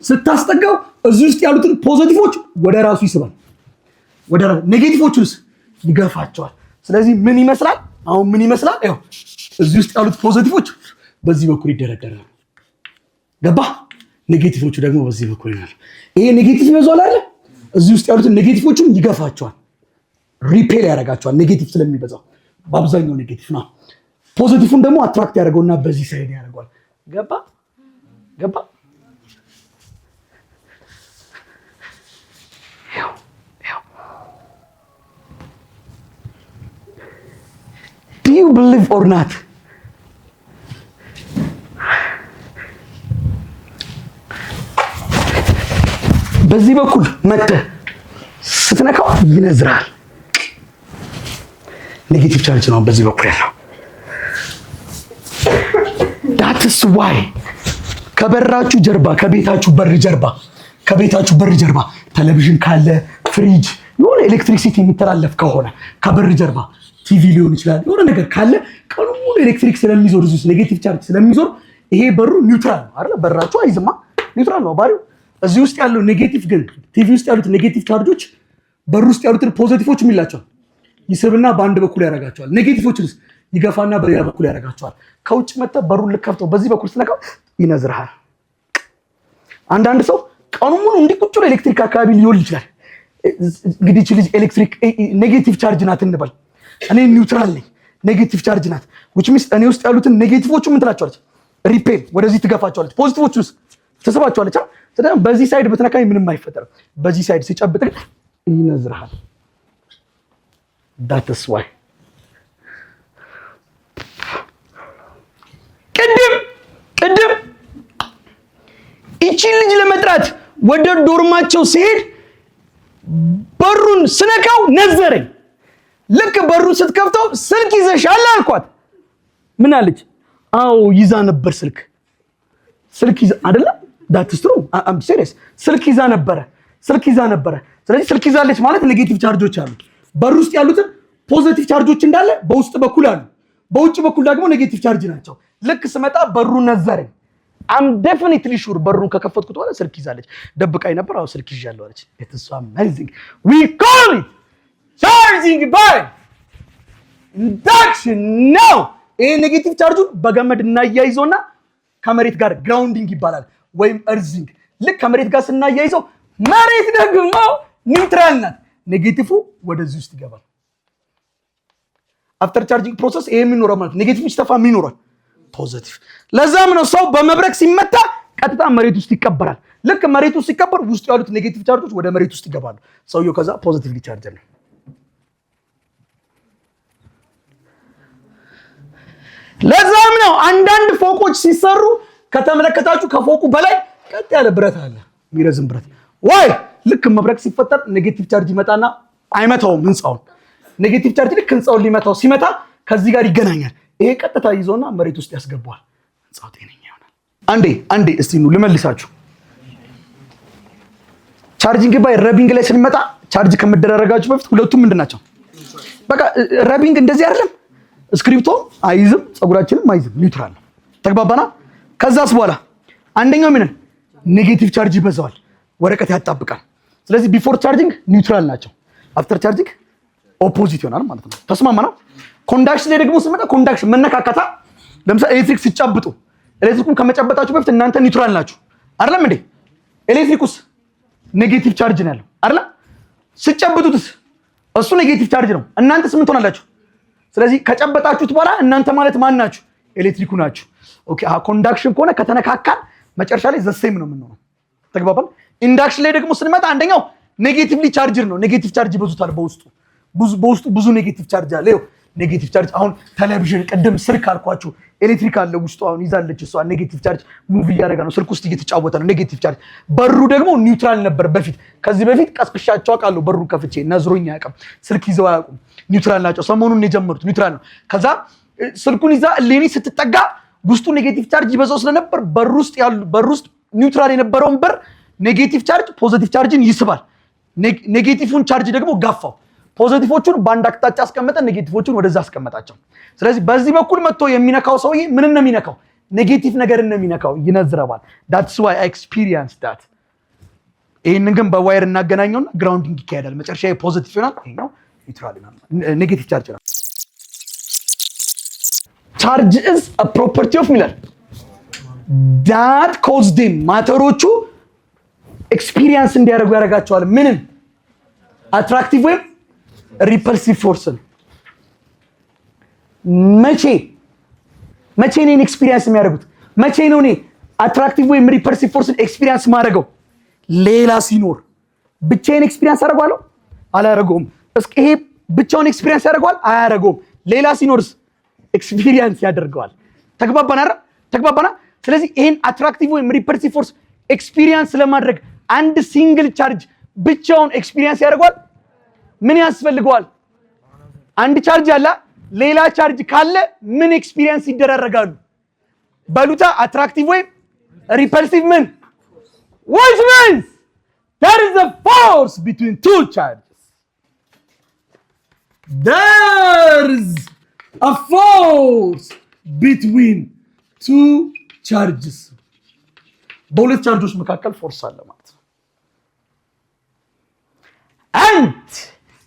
ስታስጠጋው እዚህ ውስጥ ያሉትን ፖዚቲቮች ወደ ራሱ ይስባል፣ ኔጌቲቮቹንስ ይገፋቸዋል። ስለዚህ ምን ይመስላል? አሁን ምን ይመስላል? ያው እዚህ ውስጥ ያሉት ፖዚቲቮች በዚህ በኩል ይደረደራሉ። ገባ? ኔጌቲቮቹ ደግሞ በዚህ በኩል ይሆናል። ይሄ ኔጌቲቭ ይበዛል አይደል? እዚህ ውስጥ ያሉትን ኔጌቲቮቹም ይገፋቸዋል፣ ሪፔል ያደርጋቸዋል። ኔጌቲቭ ስለሚበዛው በአብዛኛው ኔጌቲቭ ነው። ፖዚቲቭን ደግሞ አትራክት ያደርገውና በዚህ ሳይድ ያደርገዋል። ገባ? Do you believe or not? በዚህ በኩል መጥተህ ስትነካው ይነዝራል። ኔጌቲቭ ቻርጅ ነው በዚህ በኩል ያለው። that's why ከበራችሁ ጀርባ፣ ከቤታችሁ በር ጀርባ ቴሌቪዥን ካለ፣ ፍሪጅ፣ የሆነ ኤሌክትሪሲቲ የሚተላለፍ ከሆነ ከበር ጀርባ ቲቪ ሊሆን ይችላል፣ የሆነ ነገር ካለ ቀኑ ሙሉ ኤሌክትሪክ ስለሚዞር እዚህ ኔጌቲቭ ቻርጅ ስለሚዞር ይሄ በሩ ኒውትራል ነው አይደል? በራችሁ አይዝማ፣ ኒውትራል ነው ባሪው። እዚህ ውስጥ ያለው ኔጌቲቭ ግን ቲቪ ውስጥ ያሉት ኔጌቲቭ ቻርጆች በር ውስጥ ያሉትን ፖዚቲቮች የሚላቸው ይስብና በአንድ በኩል ያደርጋቸዋል። ኔጌቲቮችንስ ይገፋና በሌላ በኩል ያደርጋቸዋል። ከውጭ መጥተህ በሩን ልከፍተው በዚህ በኩል ስለካው ይነዝርሃል። አንዳንድ ሰው ቀኑ ሙሉ እንዲህ ቁጭ ብሎ ኤሌክትሪክ አካባቢ ሊውል ይችላል። እንግዲህ ልጅ ኤሌክትሪክ ኔጌቲቭ ቻርጅ ናት እንበል እኔ ኒውትራል ነኝ ኔጌቲቭ ቻርጅ ናት which means እኔ ውስጥ ያሉትን ኔጌቲቮቹ ምን ትላቸዋለች ሪፔል ወደዚህ ትገፋቸዋለች ፖዚቲቮቹስ ተሰባቸዋለች ስለዚህ በዚህ ሳይድ በተነካኝ ምንም አይፈጠርም በዚህ ሳይድ ሲጨብጥ ይነዝራል that is why ቅድም እቺ ልጅ ለመጥራት ወደ ዶርማቸው ሲሄድ በሩን ስነካው ነዘረኝ ልክ በሩን ስትከፍተው ስልክ ይዘሻል አልኳት ምን አለች አው ይዛ ነበር ስልክ ይዛ አይደለ that is true I'm serious ስልክ ይዛ ነበር ስለዚህ ስልክ ይዛለች ማለት ኔጌቲቭ ቻርጆች አሉ በሩ ውስጥ ያሉት ፖዚቲቭ ቻርጆች እንዳለ በውስጥ በኩል አሉ በውጭ በኩል ደግሞ ኔጌቲቭ ቻርጅ ናቸው ልክ ስመጣ በሩ ነዘረኝ I'm definitely sure በሩን ከከፈትኩት በኋላ ስልክ ይዛለች ደብቃይ ነበር አው ስልክ ይዣለሁ አለች it is so amazing we call it charging by induction ነው ይሄ ኔጌቲቭ ቻርጁን በገመድ እናያይዘውና ከመሬት ጋር ግራውንዲንግ ይባላል ወይም እርዚንግ ልክ ከመሬት ጋር ስናያይዘው መሬት ደግሞ ኒውትራል ናት ኔጌቲቭ ወደዚህ ውስጥ ይገባል after charging process ይሄ ምን ነው ማለት ኔጌቲቭ ሲተፋ ምን ይኖራል ፖዚቲቭ ለዛም ነው ሰው በመብረቅ ሲመታ ቀጥታ መሬት ውስጥ ይቀበራል ልክ መሬት ውስጥ ሲቀበር ውስጥ ያሉት ኔጌቲቭ ቻርጆች ወደ መሬት ውስጥ ይገባሉ ሰውየው ከዛ ፖዚቲቭሊ ቻርጅ ነው ለዛም ነው አንዳንድ ፎቆች ሲሰሩ ከተመለከታችሁ ከፎቁ በላይ ቀጥ ያለ ብረት አለ የሚረዝም ብረት ወይ ልክ መብረቅ ሲፈጠር ኔጌቲቭ ቻርጅ ይመጣና አይመታውም ህንጻውን ኔጌቲቭ ቻርጅ ልክ ህንጻውን ሊመታው ሲመታ ከዚህ ጋር ይገናኛል ይሄ ቀጥታ ይዞና መሬት ውስጥ ያስገባዋል ህንጻው ጤነኛ ይሆናል አንዴ እስቲ ነው ልመልሳችሁ ቻርጂንግ ባይ ረቢንግ ላይ ስንመጣ ቻርጅ ከመደረጋችሁ በፊት ሁለቱም ምንድናቸው በቃ ረቢንግ እንደዚህ አይደለም ስክሪፕቶ አይዝም ጸጉራችንም አይዝም ኒውትራል ነው ተግባባና ከዛስ በኋላ አንደኛው ምን ኔጌቲቭ ቻርጅ ይበዛዋል ወረቀት ያጣብቃል ስለዚህ ቢፎር ቻርጂንግ ኒውትራል ናቸው አፍተር ቻርጂንግ ኦፖዚት ይሆናል ማለት ነው ተስማማና ኮንዳክሽን ላይ ደግሞ ስመጣ ኮንዳክሽን መነካካታ ለምሳሌ ኤሌክትሪክ ሲጫብጡ ኤሌክትሪኩን ከመጨበጣችሁ በፊት እናንተ ኒውትራል ናችሁ አይደለም እንዴ ኤሌክትሪኩስ ኔጌቲቭ ቻርጅ ነው ያለው አይደል ሲጨብጡትስ እሱ ኔጌቲቭ ቻርጅ ነው እናንተስ ምን ትሆናላችሁ ስለዚህ ከጨበጣችሁት በኋላ እናንተ ማለት ማን ናችሁ ኤሌክትሪኩ ናችሁ ኦኬ ኮንዳክሽን ከሆነ ከተነካካን መጨረሻ ላይ ዘሴም ነው የምንሆነው ተግባባን ኢንዳክሽን ላይ ደግሞ ስንመጣ አንደኛው ኔጌቲቭሊ ቻርጅድ ነው ኔጌቲቭ ቻርጅ ይበዙታል በውስጡ ብዙ ኔጌቲቭ ቻርጅ አለ ኔጌቲቭ ቻርጅ አሁን ቴሌቪዥን ቀደም ስልክ አልኳችሁ ኤሌክትሪክ አለ ውስጡ አሁን ይዛለች እሷ ኔጌቲቭ ቻርጅ ሙቪ ያደርጋ ነው ስልክ ውስጥ እየተጫወተ ነው ኔጌቲቭ ቻርጅ በሩ ደግሞ ኒውትራል ነበር ከዚህ በፊት ቀስቅሻቸው አውቃለሁ በሩ ከፍቼ ነዝሮኝ ያውቃል ስልክ ይዘው አያውቁም ኒውትራል ናቸው ሰሞኑን የጀመሩት ኒውትራል ነው ከዛ ስልኩን ይዛ ሌኒ ስትጠጋ ውስጡ ኔጌቲቭ ቻርጅ ይበዛው ስለነበር በሩ ውስጥ ኒውትራል የነበረውን በር ኔጌቲቭ ቻርጅ ፖዚቲቭ ቻርጅን ይስባል ኔጌቲቭን ቻርጅ ደግሞ ጋፋው ፖዚቲቮቹን ባንድ አቅጣጫ አስቀመጠ ኔጌቲቮቹን ወደዛ አስቀመጣቸው ስለዚህ በዚህ በኩል መጥቶ የሚነካው ሰውዬ ምን ነው የሚነካው ኔጌቲቭ ነገር ነው የሚነካው ይነዝረዋል that's why I experienced that ይሄንን ግን በዋየር እናገናኘውና ግራውንዲንግ ይካሄዳል መጨረሻ ፖዚቲቭ ይሆናል ይሄኛው ኒውትራል ይሆናል ኔጌቲቭ ቻርጅ ነው charge is a property of Miller that causes them ማተሮቹ ኤክስፒሪየንስ እንዲያደርጉ ያደርጋቸዋል ምንም አትራክቲቭ ወይ ሪፐልሲቭ ፎርስ መቼ ነው ኤክስፒሪየንስ የሚያደርጉት መቼ ነው አትራክቲቭ ወይ ሪፐልሲቭ ፎርስን ኤክስፒሪየንስ ማድረገው ሌላ ሲኖር ብቻዬን ኤክስፒሪየንስ አደርጋለሁ አላደርገውም እስኪ ይሄ ብቻውን ኤክስፒሪየንስ ያደርጋል አያደርገውም ሌላ ሲኖርስ ኤክስፒሪየንስ ያደርጋል ተግባባና ስለዚህ ይሄን አትራክቲቭ ወይ ሪፐልሲቭ ፎርስ ኤክስፒሪየንስ ለማድረግ አንድ ሲንግል ቻርጅ ብቻውን ኤክስፒሪየንስ ያደርጋል ምን ያስፈልገዋል አንድ ቻርጅ አለ ሌላ ቻርጅ ካለ ምን ኤክስፒሪየንስ ይደረጋሉ በሉታ አትራክቲቭ ወይ ሪፐልሲቭ ምን which means there is a force between two charges there is a force between two charges በሁለት ቻርጆች መካከል ፎርስ አለ ማለት ነው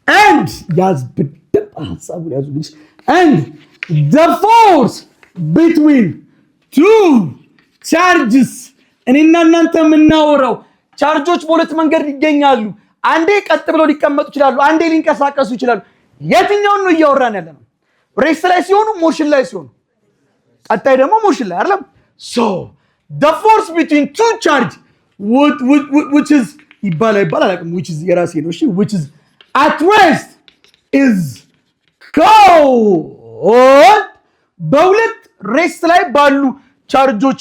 and ያዝ በደንብ ሐሳቡን ያዙልኝ and the force between two charges እኔና እናንተ የምናወራው ቻርጆች በሁለት መንገድ ይገኛሉ አንዴ ቀጥ ብለው ሊቀመጡ ይችላሉ፣ አንዴ ሊንቀሳቀሱ ይችላሉ። የትኛውን ነው እያወራን ያለ ነው? ሬስት ላይ ሲሆኑ ሞሽን ላይ ሲሆኑ፣ ቀጣይ ደግሞ ሞሽን ላይ አይደለም። so the force between two charge which is ይባላል አላውቅም which is የራሴ ነው እሺ which is at rest is called በሁለት ሬስት ላይ ባሉ ቻርጆች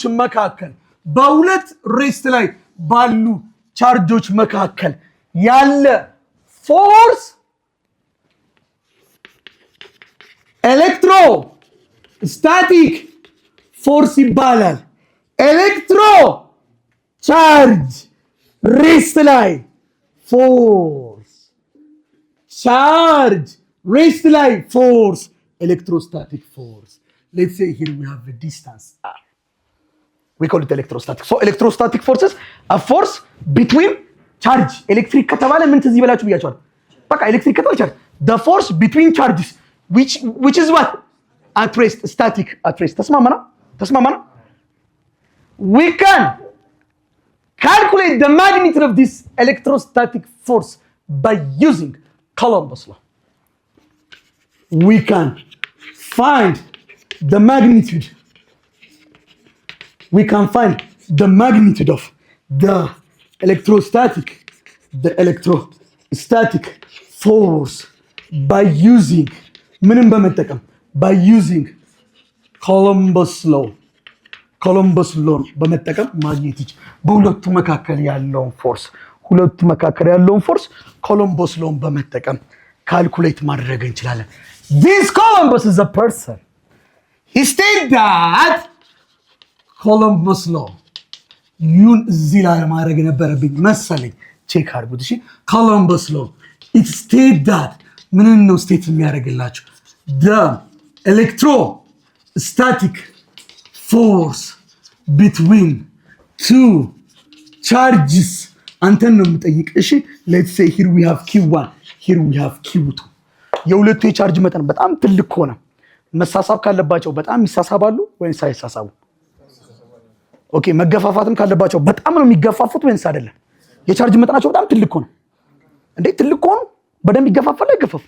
መካከል ያለ ፎርስ ኤሌክትሮስታቲክ ፎርስ ይባላል። ኤሌክትሮ ቻርጅ ሬስት ላይ ፎርስ ቻርጅ ሬስት ላይ ፎርስ electrostatic force. Let's say here we have a distance r. We call it electrostatic. So electrostatic forces a force between charge. Electric ከተባለ ምን ትዝ ይበላችሁ ብያችኋል። በቃ ኤሌክትሪክ ከተባለ charge. The force between charges which is what? At rest, static at rest. ተስማማና? We can calculate the magnitude of this electrostatic force by using Columbus law. We can find the magnitude of the electrostatic force by using Columbus law በመጠቀም ማግኘት ይችላል። በሁለቱ መካከል ያለውን ፎርስ ኮሎምበስ ሎን በመጠቀም ካልኩሌት ማድረግ እንችላለን። This Columbus is a person. He stated that Columbus law. ይሁን እዚህ ላይ ማድረግ ነበረብኝ መሰለኝ። ቼክ አድርጉት እሺ። Columbus law. It stated that ምን ነው ስቴት የሚያደርግላችሁ? The electrostatic force between two charges. አንተን ነው የምጠይቅ እሺ። Let's say here we have Q1, here we have Q2. የሁለቱ የቻርጅ መጠን በጣም ትልቅ ከሆነ መሳሳብ ካለባቸው በጣም ይሳሳባሉ ወይስ ሳይሳሳቡ? ኦኬ መገፋፋትም ካለባቸው በጣም ነው የሚገፋፉት ወይስ አይደለም? የቻርጅ መጠናቸው በጣም ትልቅ ከሆነ እንዴ ትልቅ ከሆነ በደንብ ይገፋፋሉ አይገፋፉ?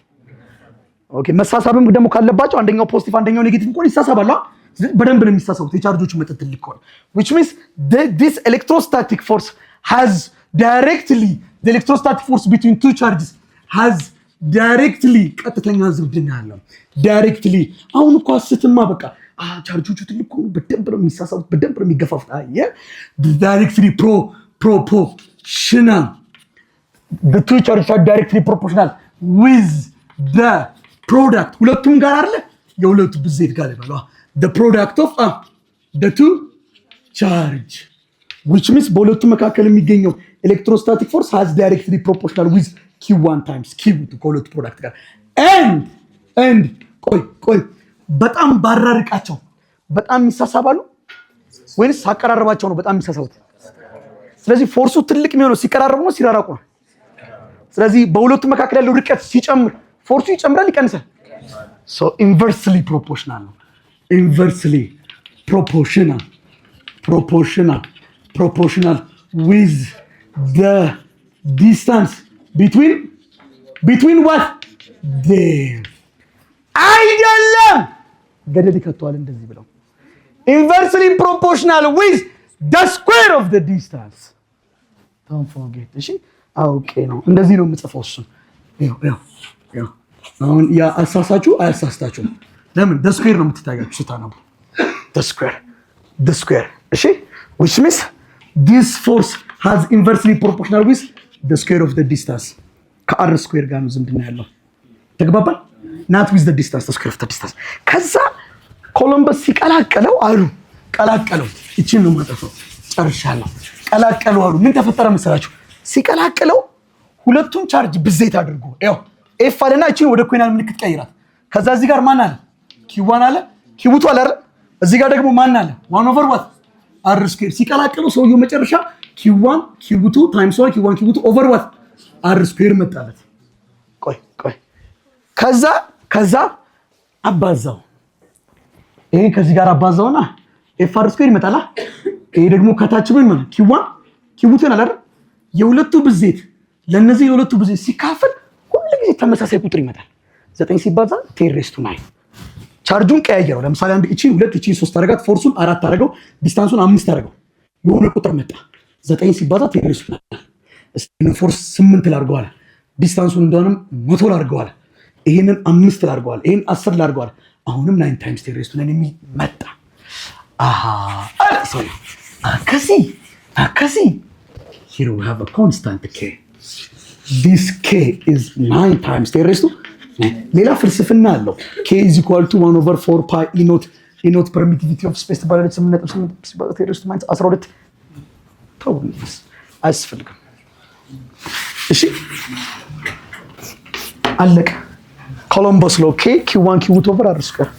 ኦኬ መሳሳብም ደግሞ ካለባቸው አንደኛው ፖዚቲቭ አንደኛው ኔጌቲቭ ከሆነ ይሳሳባሉ። በደንብ ነው የሚሳሳቡት የቻርጆቹ መጠን ትልቅ ከሆነ which means this electrostatic force has directly the electrostatic force between two charges has ዳይሬክትሊ ቀጥተኛ ዝምድና ያለው ዳይሬክትሊ አሁን እኮ አስተማ በቃ ቻርጆቹ ትልቅ ነው በደንብ ነው የሚሳሳቡት በደንብ ነው የሚገፋፉት ዳይሬክትሊ proportional the two charges are directly proportional with the product ሁለቱም ጋር አይደለ የሁለቱ ብዜት ጋር ይባላል the product of the two charge which means በሁለቱ መካከል የሚገኘው electrostatic force has directly proportional with Q1 times Q2 ከሁለቱ ፕሮዳክት ጋር and ቆይ በጣም ባራርቃቸው በጣም ይሳሳባሉ ወይስ አቀራረባቸው ነው በጣም ይሳሳቡት? ስለዚህ ፎርሱ ትልቅ የሚሆነው ሲቀራረቡ ነው ሲራራቁ ነው? ስለዚህ በሁለቱ መካከል ያለው ርቀት ሲጨምር ፎርሱ ይጨምራል ይቀንሳል? so inversely proportional ነው inversely proportional with the distance between what them አይደለም ገደል ይከተዋል እንደዚህ ብለው inversely proportional with the square of the distance don't forget እሺ ኦኬ ነው እንደዚህ ነው የምጽፈው እሱ ያው አሁን ያ አሳሳቹ አያሳስታችሁም ለምን the square ነው የምትታያችሁ ስታነቡ the square እሺ which means this force has inversely proportional with the square of the distance ከr square ጋር ነው ዝምድና ያለው ተግባባን not with the distance the square of the distance ከዛ ኮሎምበስ ሲቀላቀለው ቀላቀለው እቺን ነው ማጠፋው ጨርሻለሁ ቀላቀለው አሉ ምን ተፈጠረ መሰላችሁ ሲቀላቀለው ሁለቱም ቻርጅ ብዜት አድርጎ ያው ኤፍ አለና እቺን ወደ ኮይናል ምልክት ቀይራት ከዛ እዚህ ጋር ማን አለ q1 አለ q2 አለ አይደል እዚህ ጋር ደግሞ ማን አለ 1/what r square ሲቀላቀለው ሰውየው መጨረሻ q1 q2 times q1 q2 over what r square መጣለት ቆይ ከዛ አባዛው ይሄ ከዚህ ጋር አባዛውና f r square ይመጣላ ይሄ ደግሞ ከታች ምን ማለት q1 q2 አለ አይደል የሁለቱ ብዜት ለነዚህ የሁለቱ ብዙ ሲካፈል ሁሉ ጊዜ ተመሳሳይ ቁጥር ይመጣል። 9 ሲባዛ 10⁹9 ቻርጁን ቀያየረው። ለምሳሌ አንድ እቺን 2 እቺን 3 አረጋት፣ ፎርሱን 4 አረገው፣ ዲስታንሱን 5 አረገው። የሆነ ቁጥር መጣ 9 ሲባዛ 10⁹9 እስቲ ፎርስ 8 ላድርገው አለ። ዲስታንሱን እንደሆነም 100 ላድርገው አለ። ይሄንን 5 ላድርገው አለ። ይሄን 10 ላድርገው አለ። አሁንም 9 ታይምስ 10⁹9 የሚል መጣ። ከሲ here we have a constant k. This k is 9 times 10⁹9. ሌላ ፍልስፍና አለው። k is equal to 1/4 pi e naught permittivity of space ተባለች 8.8 12 ተውልስ አያስፈልግም። እሺ አለቀ። ኮሎምበስ ሎ k q1 q2 over r square